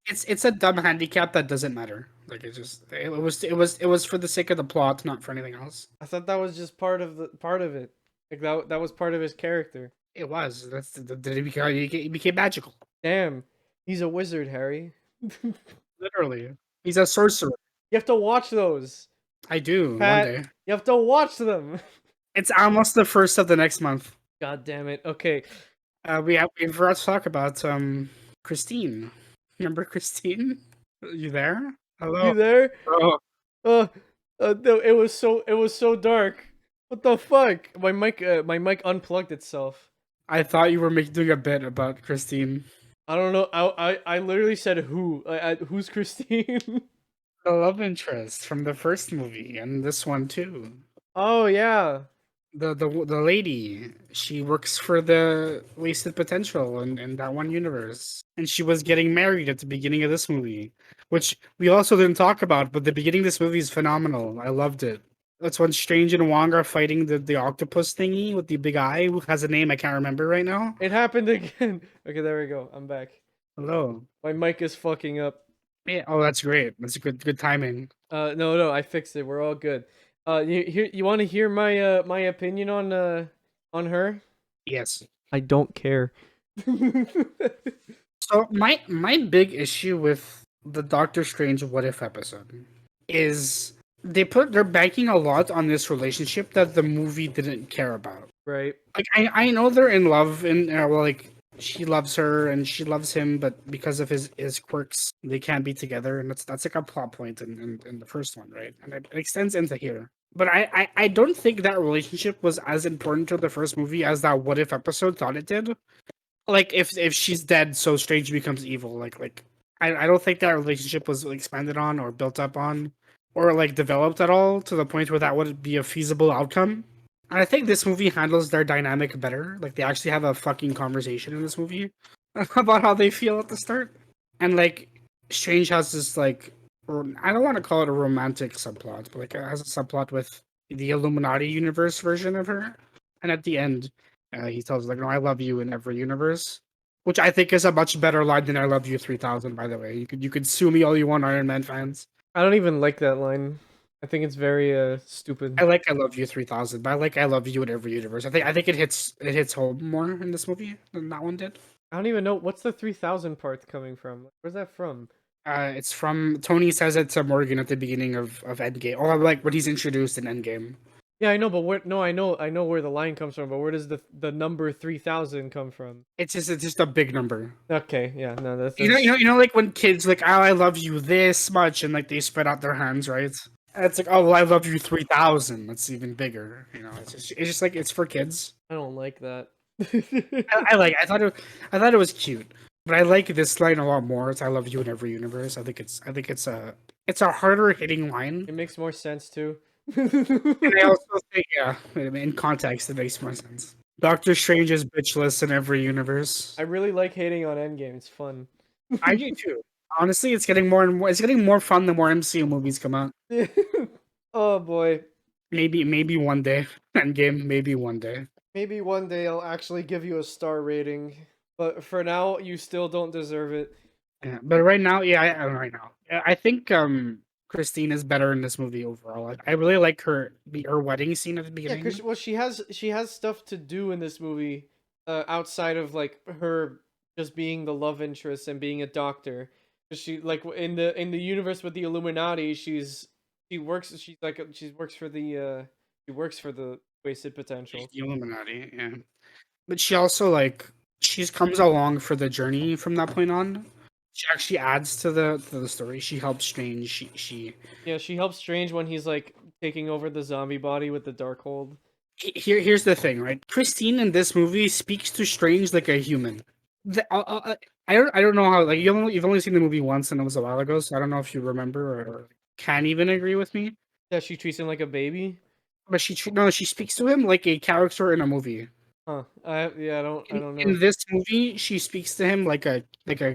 It's a dumb handicap that doesn't matter. Like it was for the sake of the plot, not for anything else. I thought that was just part of it. Like that was part of his character. It was. He became magical. Damn, he's a wizard, Harry. You Literally, he's a sorcerer. have to watch those, I do Pat. one day. You have to watch them. It's almost the first of the next month. God damn it. Okay. We forgot to talk about Christine. Remember Christine? You there? Hello. You there? Oh, Uh, no, it was so dark. What the fuck? My mic unplugged itself. I thought you were doing a bit about Christine. I don't know. I literally said who? Who's Christine? The love interest from the first movie and this one too. Oh yeah. The lady, she works for the Wasted Potential in that one universe, and she was getting married at the beginning of this movie, which we also didn't talk about. But the beginning of this movie is phenomenal. I loved it. That's when Strange and Wong are fighting the octopus thingy with the big eye, who has a name I can't remember right now. It happened again. Okay, there we go. I'm back. Hello. My mic is fucking up. Yeah. Oh, that's great. That's good timing. No, I fixed it. We're all good. You want to hear my opinion on her? Yes. I don't care. So my big issue with the Doctor Strange What If episode is they're banking a lot on this relationship that the movie didn't care about. Right. Like I know they're in love and well, like she loves her and she loves him, but because of his quirks, they can't be together, and that's like a plot point in the first one, right? And it extends into here. But I don't think that relationship was as important to the first movie as that What If episode thought it did. Like if she's dead, so Strange becomes evil. Like I don't think that relationship was expanded on or built up on or like developed at all to the point where that would be a feasible outcome. And I think this movie handles their dynamic better. Like they actually have a fucking conversation in this movie about how they feel at the start. And like Strange has this like I don't want to call it a romantic subplot, but like it has a subplot with the Illuminati universe version of her. And at the end, he tells her, like, "No, I love you in every universe." which I think is a much better line than "I love you 3000." By the way, you could sue me all you want, Iron Man fans. I don't even like that line. I think it's very stupid. I like "I love you 3000," but I like "I love you" in every universe. I think it hits home more in this movie than that one did. I don't even know what's the 3000 part coming from. Where's that from? It's from Tony says it to Morgan at the beginning of Endgame, or like when he's introduced in Endgame. Yeah, I know, but where? No, I know where the line comes from, but where does the number 3000 come from? It's just a big number. Okay, yeah, no, Like when kids like, "Oh, I love you this much," and like they spread out their hands, right? And it's like, "Oh, well, I love you 3000." That's even bigger. It's just like it's for kids. I don't like that. I thought it was cute, but I like this line a lot more. It's "I love you in every universe." I think it's a harder hitting line. It makes more sense too. And I also think, yeah, in context, it makes more sense. Doctor Strange is bitchless in every universe. I really like hating on Endgame. It's fun. I do too. Honestly, it's getting more and more. It's getting more fun the more MCU movies come out. Oh boy. Maybe one day, Endgame. Maybe one day. Maybe one day I'll actually give you a star rating, but for now, you still don't deserve it. Yeah, but right now, yeah, right now, I think Christine is better in this movie overall. I really like her wedding scene at the Yeah, beginning. because well, she has stuff to do in this movie, outside of like her just being the love interest and being a doctor. 'Cause she like in the universe with the Illuminati, she works. She's like she works for the wasted potential. The Illuminati, yeah. But she also like she comes along for the journey from that point on. She actually adds to the story. She helps Strange. She Yeah, she helps Strange when he's like taking over the zombie body with the Darkhold. here's the thing, right? Christine in this movie speaks to Strange like a human. I don't know how, like, you've only seen the movie once and it was a while ago, so I don't know if you remember or can even agree with me. Yeah, she treats him like a baby. But no, she speaks to him like a character in a movie. Huh. I don't know. In this movie, she speaks to him like a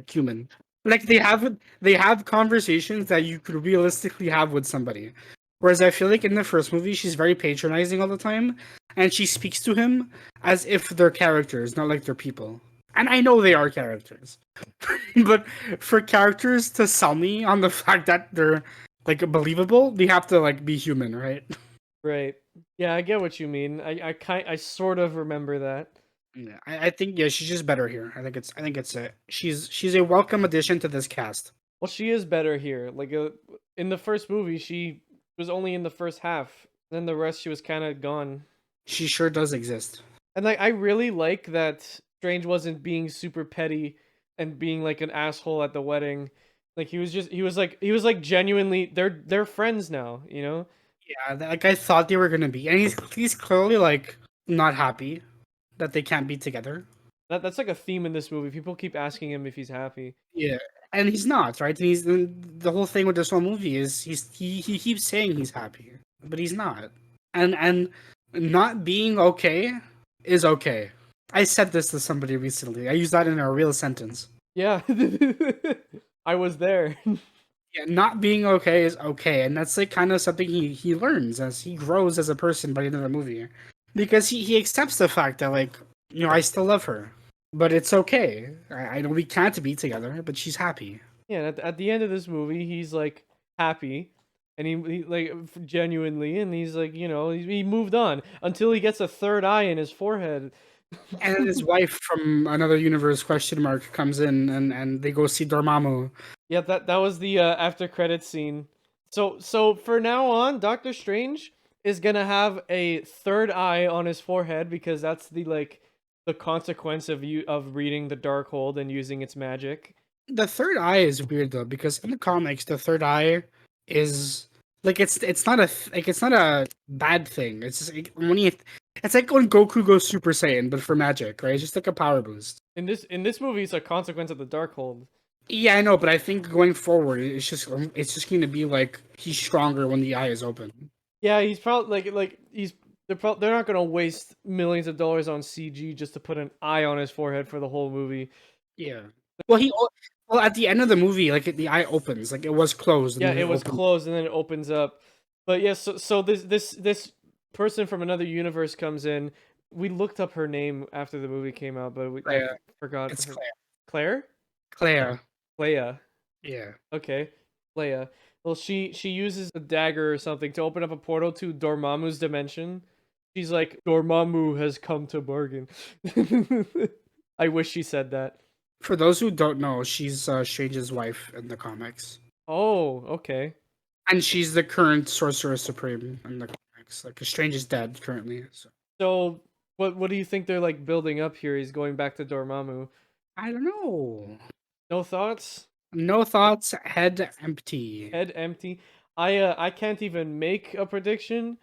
human. Like they have conversations that you could realistically have with somebody. Whereas I feel like in the first movie, she's very patronizing all the time, and she speaks to him as if they're characters, not like they're people. And I know they are characters, but for characters to sell me on the fact that they're like believable, they have to like be human, right? Right. Yeah, I get what you mean. I sort of remember that. Yeah, I think yeah, she's just better here. I think it's a she's a welcome addition to this cast. Well, she is better here. Like in the first movie, she was only in the first half. Then the rest, she was kind of gone. She sure does exist. And like, I really like that Strange wasn't being super petty and being like an asshole at the wedding. Like he was like genuinely they're friends now. You know. Yeah, like I thought they were gonna be, and he's clearly like not happy that they can't be together. That's like a theme in this movie. People keep asking him if he's happy. Yeah, and he's not, right? And the whole thing with this whole movie is he keeps saying he's happy, but he's not. And not being okay is okay. I said this to somebody recently. I used that in a real sentence. Yeah. I was there. Yeah, not being okay is okay, and that's like kind of something he learns as he grows as a person by the end of the movie, because he accepts the fact that like I still love her, but it's okay. I know we can't be together, but she's happy. Yeah, and at the end of this movie, he's like happy, and he like genuinely, and he's like he moved on until he gets a third eye in his forehead. And his wife from another universe question mark comes in and they go see Dormammu. Yeah, that was the after credits scene. So for now on, Doctor Strange is gonna have a third eye on his forehead because that's the consequence of reading the Darkhold and using its magic. The third eye is weird though, because in the comics the third eye is like it's not a bad thing. It's just it's like when Goku goes Super Saiyan, but for magic, right? It's just like a power boost. In this movie, it's a consequence of the Darkhold. Yeah, I know, but I think going forward, it's just going to be like he's stronger when the eye is open. Yeah, he's probably they're not gonna waste millions of dollars on CG just to put an eye on his forehead for the whole movie. Yeah. Well, at the end of the movie, like the eye opens, like it was closed. And Yeah, then it was opened. closed and then it opens up. But yeah, so this person from another universe comes in. We looked up her name after the movie came out, but I Claire. forgot It's her. Claire. Claire? Clea. Leia. Yeah. Okay. Leia. Well, she uses a dagger or something to open up a portal to Dormammu's dimension. She's like, Dormammu has come to bargain. I wish she said that. For those who don't know, she's Strange's wife in the comics, Oh, okay. and she's the current Sorcerer Supreme in the comics. Like, Strange is dead currently. So So, what do you think they're like building up here? He's going back to Dormammu. I don't know. No thoughts? No thoughts. Head empty. Head empty. I can't even make a prediction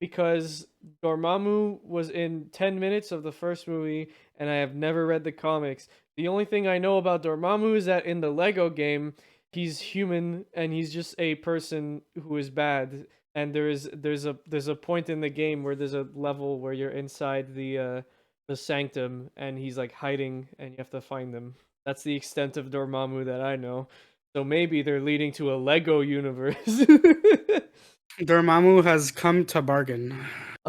because Dormammu was in 10 minutes of the first movie and I have never read the comics. The only thing I know about Dormammu is that in the Lego game, he's human and he's just a person who is bad. And there's a point in the game where there's a level where you're inside the sanctum and he's like hiding and you have to find him. That's the extent of Dormammu that I know. So maybe they're leading to a Lego universe. Dormammu has come to bargain.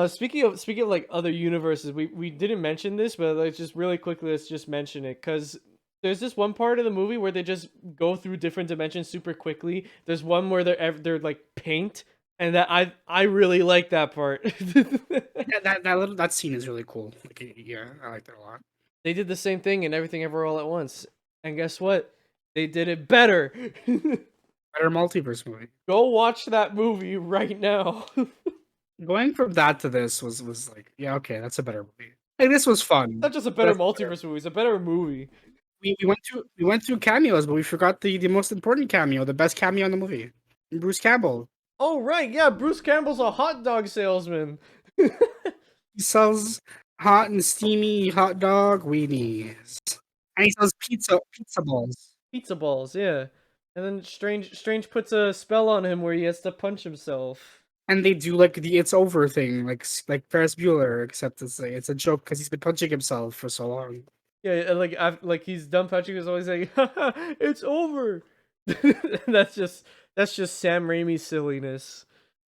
Speaking of like other universes, we didn't mention this, but like just really quickly, let's just mention it because there's this one part of the movie where they just go through different dimensions super quickly. There's one where they're like paint, and that I really like that part. Yeah, that scene is really cool. Like, yeah, I like that a lot. They did the same thing in Everything Ever All at Once, and guess what? They did it better. Better multiverse movie. Go watch that movie right now. Going from that to this was like, yeah, okay, that's a better movie. Like, this was fun. Not just a better That's multiverse movie; it's a better movie. We went through cameos, but we forgot the most important cameo, the best cameo in the movie. Bruce Campbell. Oh right, yeah, Bruce Campbell's a hot dog salesman. He sells hot and steamy hot dog weenies. And he sells pizza balls. Pizza balls, yeah. And then Strange puts a spell on him where he has to punch himself. And they do like the "it's over" thing, like Ferris Bueller, except it's a joke because he's been punching himself for so long. Yeah, and like he's done punching. He's always saying, "It's over." That's just Sam Raimi's silliness.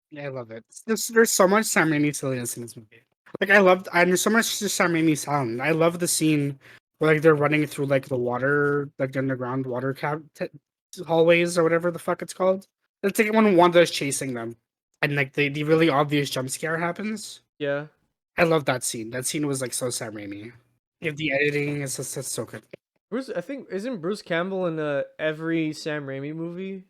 Yeah, I love it. There's so much Sam Raimi silliness in this movie. Like, and there's so much just Sam Raimi sound. I love the scene where like they're running through like the water, like the underground water hallways or whatever the fuck it's called. It's like when Wanda's chasing them, and like the really obvious jump scare happens. Yeah. I love that scene. That scene was like so Sam Raimi. Yeah, the editing is just so good. I think isn't Bruce Campbell in every Sam Raimi movie?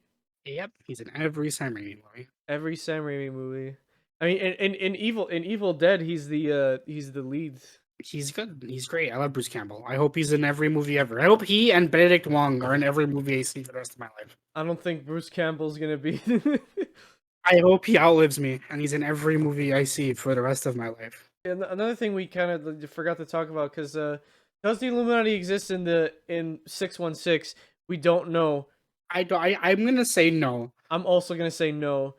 Yep, he's in every Sam Raimi movie. Every Sam Raimi movie. I mean, in Evil Dead, he's the lead. He's good. He's great. I love Bruce Campbell. I hope he's in every movie ever. I hope he and Benedict Wong are in every movie I see for the rest of my life. I don't think Bruce Campbell's gonna be. I hope he outlives me and he's in every movie I see for the rest of my life. And another thing we kind of forgot to talk about because does the Illuminati exist in 616? We don't know. I'm gonna say no. I'm also gonna say no.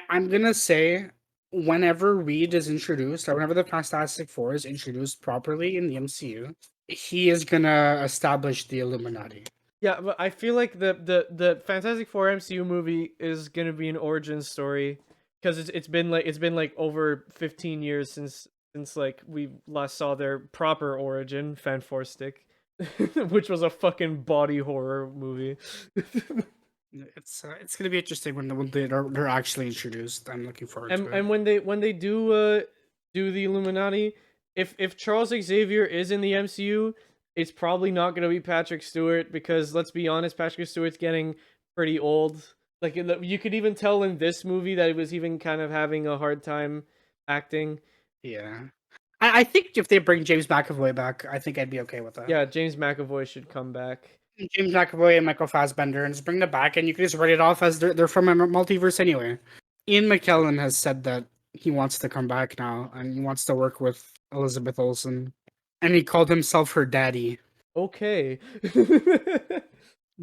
I'm gonna say whenever Reed is introduced, or whenever the Fantastic Four is introduced properly in the MCU, he is gonna establish the Illuminati. Yeah, but I feel like the Fantastic Four MCU movie is gonna be an origin story because it's been like over 15 years since like we last saw their proper origin, Fanforstic, which was a fucking body horror movie. It's gonna be interesting when they're actually introduced. I'm looking forward to it. And when they do the Illuminati, if Charles Xavier is in the MCU, it's probably not gonna be Patrick Stewart because let's be honest, Patrick Stewart's getting pretty old. Like you could even tell in this movie that he was even kind of having a hard time acting. Yeah. I think if they bring James McAvoy back, I think I'd be okay with that. Yeah, James McAvoy should come back. James McAvoy and Michael Fassbender, and just bring them back, and you can just write it off as they're from a multiverse anyway. Ian McKellen has said that he wants to come back now, and he wants to work with Elizabeth Olsen, and he called himself her daddy. Okay.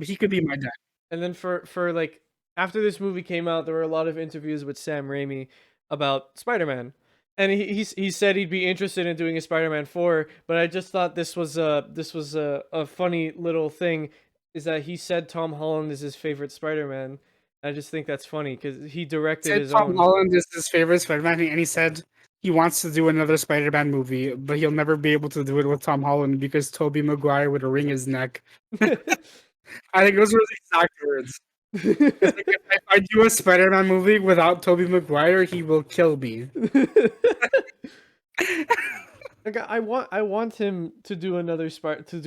He could be my dad. And then for like after this movie came out, there were a lot of interviews with Sam Raimi about Spider-Man. And he said he'd be interested in doing a Spider-Man 4, but I just thought this was a funny little thing, is that he said Tom Holland is his favorite Spider-Man. I just think that's funny because he directed his Tom own. Holland is his favorite Spider-Man, and he said he wants to do another Spider-Man movie, but he'll never be able to do it with Tom Holland because Tobey Maguire would wring his neck. I think those were the exact words. It's like if I do a Spider-Man movie without Tobey Maguire, he will kill me. Like I want him to do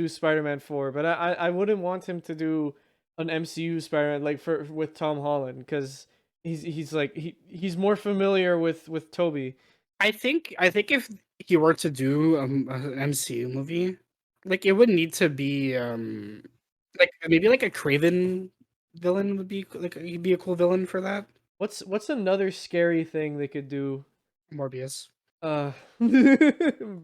Spider-Man 4, but I wouldn't want him to do an MCU Spider-Man like for with Tom Holland because he's more familiar with Toby. I think if he were to do an MCU movie, like it would need to be like maybe like a Craven villain would be like he'd be a cool villain for that. What's another scary thing they could do? Morbius, Uh,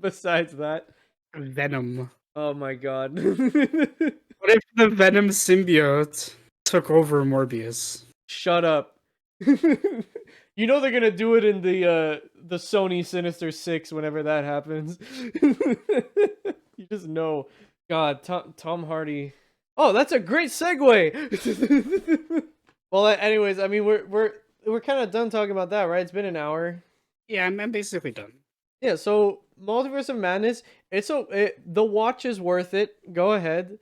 besides that, Venom. oh my god. What if the Venom symbiote took over Morbius? Shut up. You know they're gonna do it in the Sony Sinister Six whenever that happens. You just know. God, Tom Hardy. Oh, that's a great segue. Well, anyways, I mean we're kind of done talking about that, right? It's been an hour. Yeah, I'm basically done. Yeah, so Multiverse of Madness, the watch is worth it. Go ahead.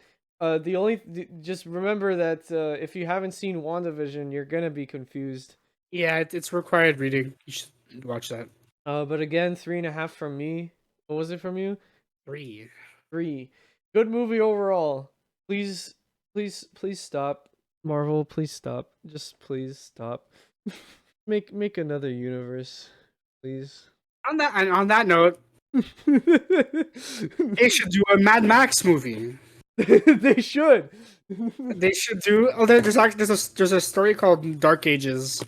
Just remember that if you haven't seen WandaVision, you're gonna be confused. Yeah, it's required reading. You should watch that. But again, 3.5 from me. What was it from you? 3. 3. Good movie overall. Please stop. Marvel, please stop. Just please stop. Make another universe, please. On that note, they should do a Mad Max movie. They should. They should do. Oh, there's a story called Dark Ages,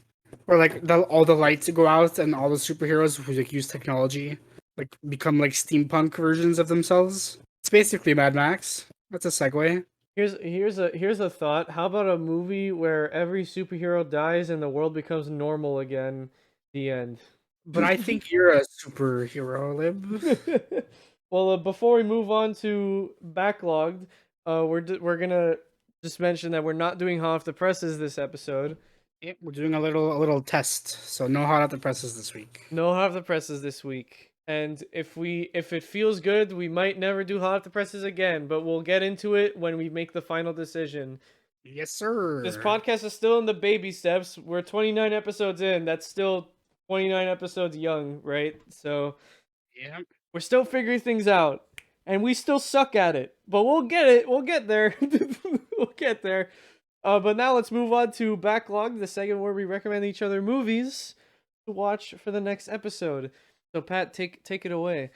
where like all the lights go out and all the superheroes who like use technology like become like steampunk versions of themselves. It's basically Mad Max. That's a segue. Here's a thought. How about a movie where every superhero dies and the world becomes normal again? The end. But I think you're a superhero, Lib. Well, before we move on to backlogged, we're gonna just mention that we're not doing hot off the presses this episode. Yeah, we're doing a little test, so no hot off the presses this week. No hot off the presses this week. And if it feels good, we might never do hot off the presses again, but we'll get into it when we make the final decision. Yes, sir. This podcast is still in the baby steps. We're 29 episodes in. That's still 29 episodes young, right? So Yeah. we're still figuring things out. And we still suck at it. But we'll get it. We'll get there. We'll get there. But now let's move on to Backlog, the segment where we recommend each other movies to watch for the next episode. So Pat, take it away.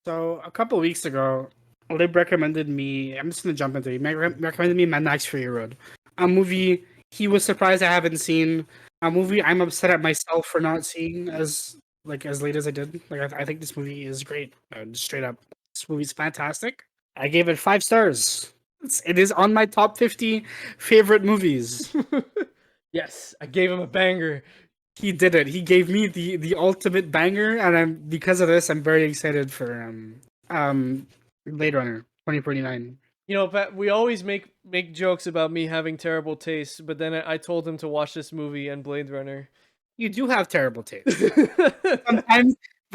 So a couple weeks ago, Lib recommended me. I'm just gonna jump into it. He recommended me Mad Max Fury Road, a movie he was surprised I haven't seen. A movie I'm upset at myself for not seeing as late as I did. Like I think this movie is great. Just straight up, this movie's fantastic. I gave it 5 stars. It is on my top 50 favorite movies. Yes, I gave him a banger. He did it. He gave me the ultimate banger, and because of this, I'm very excited for Blade Runner 2049. You know, Pat, we always make jokes about me having terrible taste, but then I told him to watch this movie and Blade Runner. You do have terrible taste.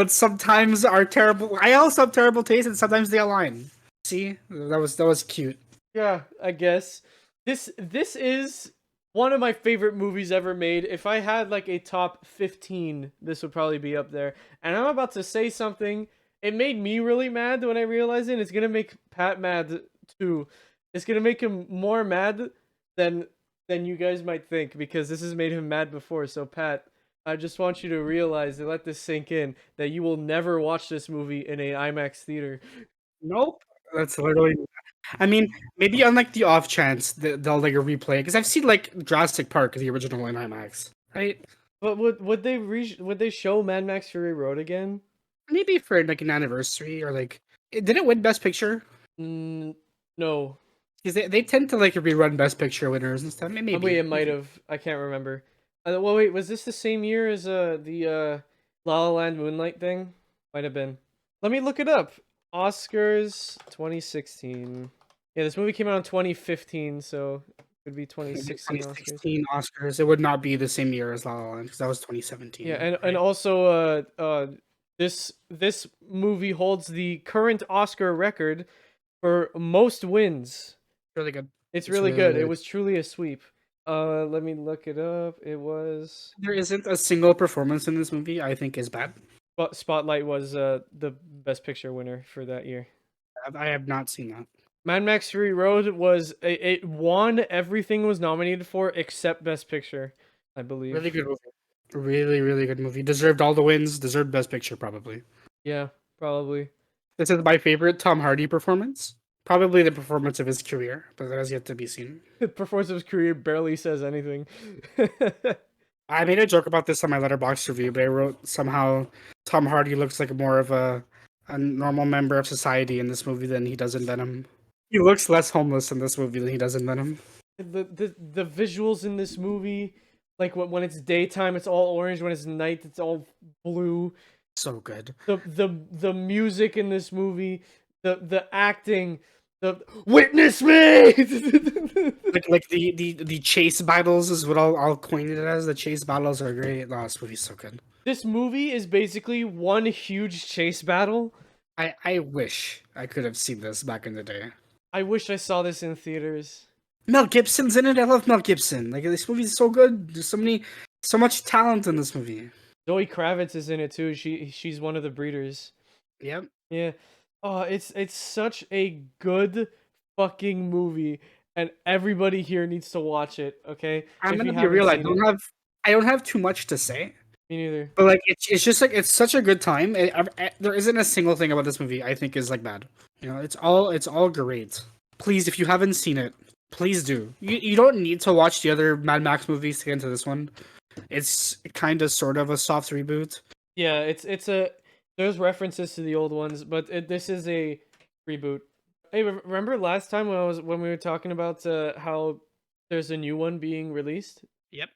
Sometimes are terrible. I also have terrible taste, and sometimes they align. See, that was cute. Yeah, I guess this is one of my favorite movies ever made. If I had like a top 15, this would probably be up there. And I'm about to say something. It made me really mad when I realized it. It's gonna make Pat mad too. It's gonna make him more mad than you guys might think, because this has made him mad before. So Pat, I just want you to realize and let this sink in that you will never watch this movie in an IMAX theater. Nope. That's literally. I mean, maybe on like the off chance that they'll like replay, because I've seen like Jurassic Park, the original in IMAX, right? But would they show Mad Max Fury Road again? Maybe for like an anniversary, or like did it win Best Picture? No. Because they tend to like rerun Best Picture winners and stuff. Maybe Wait, it might have. I can't remember. Well, wait, was this the same year as the La La Land Moonlight thing? Might have been. Let me look it up. Oscars 2016. Yeah, this movie came out in 2015, so it would be 2016 2016 Oscars. It would not be the same year as La La Land, because that was 2017. Yeah, and right? also This movie holds the current Oscar record for most wins. Really good. It's It's really really, good. It really. was truly a sweep. Let me look it up. It was There isn't a single performance in this movie I think is bad. Spotlight was the best picture winner for that year. I have not seen that. Mad Max Fury Road was it won everything it was nominated for except best picture, I Really believe. good movie. Really, really good movie. Deserved all the wins. Deserved Best Picture probably. Yeah, probably. This is my favorite Tom Hardy performance. Probably the performance of his career, but that has yet to be seen. Performance of his career barely says anything. I made a joke about this on my Letterboxd review, but I wrote somehow Tom Hardy looks like more of a normal member of society in this movie than he does in Venom. He looks less homeless in this movie than he does in Venom. The visuals in this movie, like when it's daytime it's all orange, when it's night it's all blue. So good. The music in this movie, the acting, the witness me. Like the chase battles is what I'll coin it as. The chase battles are great. Oh, this movie's so good. This movie is basically one huge chase battle. I wish I could have seen this back in the day. I wish I saw this in theaters. Mel Gibson's in it. I love Mel Gibson. Like this movie's so good. There's so much talent in this movie. Zoe Kravitz is in it too. She's one of the breeders. Yep. Yeah. Oh, it's such a good fucking movie, and everybody here needs to watch it. Okay, I'm if gonna you be haven't real. seen it. I don't have too much to say. Me neither. But like it's just like it's such a good time. There isn't a single thing about this movie I think is like bad. You know, it's all great. Please, if you haven't seen it, please do. You don't need to watch the other Mad Max movies to get into this one. It's kind of sort of a soft reboot. Yeah, it's a there's references to the old ones, but this is a reboot. Hey, remember last time when we were talking about how there's a new one being released? Yep.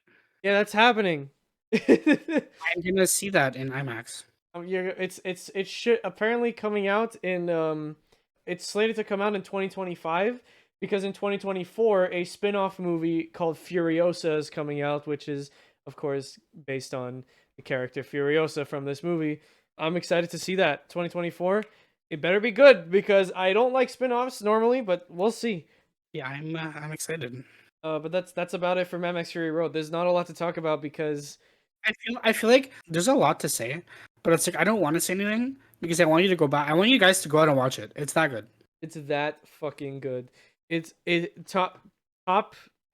Yeah, that's happening. I'm gonna see that in IMAX. It's shit apparently coming out in it's slated to come out in 2025 because in 2024 a spin-off movie called Furiosa is coming out, which is of course based on the character Furiosa from this movie. I'm excited to see that 2024. It better be good because I don't like spin-offs normally, but we'll see. Yeah, I'm excited. But that's about it for Mad Max Fury Road. There's not a lot to talk about because I feel like there's a lot to say, but it's like I don't want to say anything because I want you to go back. I want you guys to go out and watch it. It's that good. it's that fucking good. It top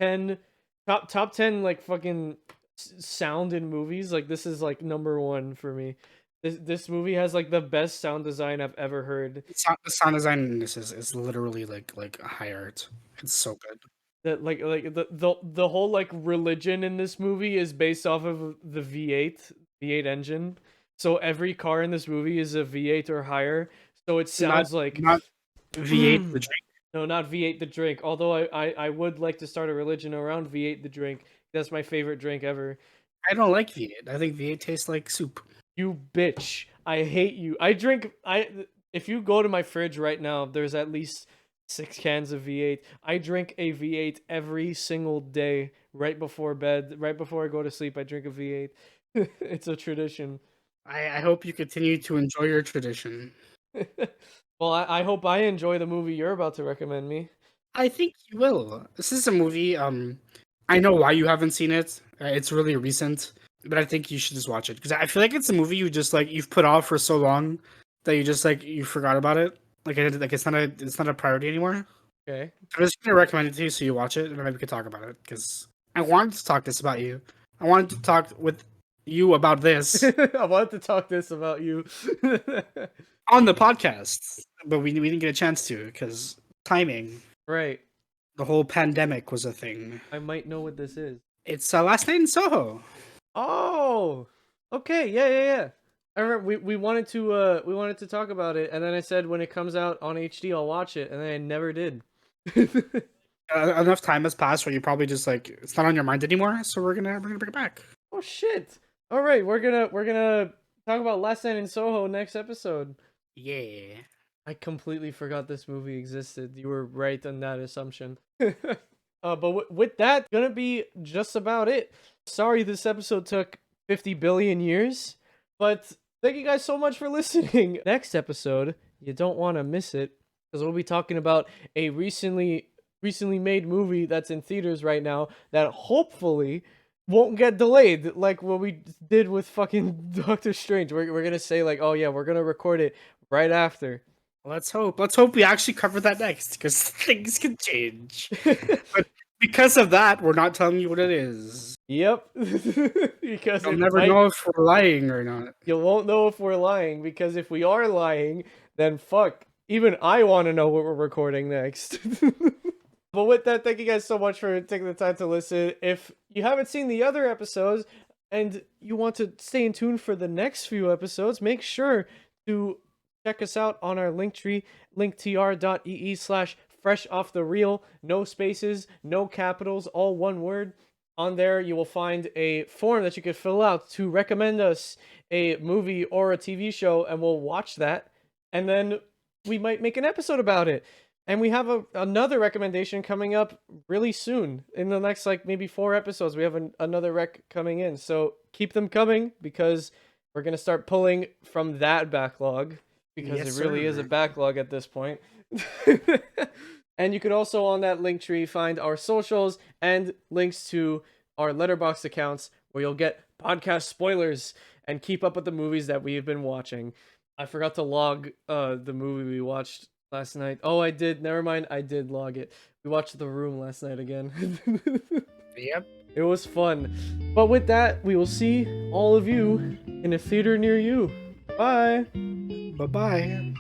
10 top 10 like fucking sound in movies. Like this is like number 1 for me. This movie has like the best sound design I've ever heard. The sound design in this is literally like high art. It's so good. That like the whole like religion in this movie is based off of the V8 engine. So every car in this movie is a V8 or higher. So it sounds like Not V8 the drink. no, not V8 the drink. Although I would like to start a religion around V8 the drink. That's my favorite drink ever. I don't like V8. I think V8 tastes like soup. You bitch. I hate you. If you go to my fridge right now, there's at least 6 cans of V8. I drink a V8 every single day right before bed. Right before I go to sleep, I drink a V8. It's a tradition. I hope you continue to enjoy your tradition. Well, I hope I enjoy the movie you're about to recommend me. I think you will. This is a movie. I know why you haven't seen it. It's really recent, but I think you should just watch it because I feel like it's a movie you just like you've put off for so long that you just like you forgot about it. Like it's not a priority anymore. Okay. I'm just gonna recommend it to you so you watch it and then we could talk about it because I wanted to talk this about you. I wanted to talk with you about this I wanted to talk this about you. on the podcast, but we didn't get a chance to because timing. Right. The whole pandemic was a thing. I might know what this is. It's Last Night in Soho. Oh. Okay. Yeah. I remember we wanted to talk about it, and then I said when it comes out on HD, I'll watch it, and then I never did. Enough time has passed where you probably just like it's not on your mind anymore. So we're gonna bring it back. Oh shit! All right, we're gonna talk about Last Night in Soho next episode. Yeah. I completely forgot this movie existed. You were right on that assumption. But with that, gonna be just about it. Sorry, this episode took 50 billion years, but Thank you guys so much for listening. Next episode, you don't want to miss it, because we'll be talking about a recently made movie that's in theaters right now that hopefully won't get delayed like what we did with fucking Doctor Strange. We're gonna say like, oh yeah, we're gonna record it right after. Let's hope. Let's hope we actually cover that next, because things can change. But because of that, we're not telling you what it is. Yep. Because You'll never know if we're lying or not. You won't know if we're lying, because if we are lying, then fuck. Even I want to know what we're recording next. But with that, thank you guys so much for taking the time to listen. If you haven't seen the other episodes and you want to stay in tune for the next few episodes, make sure to check us out on our Linktree, linktr.ee/fresh off the reel. No spaces, no capitals, all one word. On there, you will find a form that you can fill out to recommend us a movie or a TV show, and we'll watch that, and then we might make an episode about it. And we have another recommendation coming up really soon. In the next, like, maybe 4 episodes, we have another rec coming in. So keep them coming, because we're going to start pulling from that backlog, because Yes, it really sir. is a backlog at this point. And you could also, on that link tree, find our socials and links to our Letterboxd accounts, where you'll get podcast spoilers and keep up with the movies that we've been watching. I forgot to log the movie we watched last night. Oh, I did. Never mind. I did log it. We watched The Room last night again. Yep. It was fun. But with that, we will see all of you in a theater near you. Bye. Bye-bye.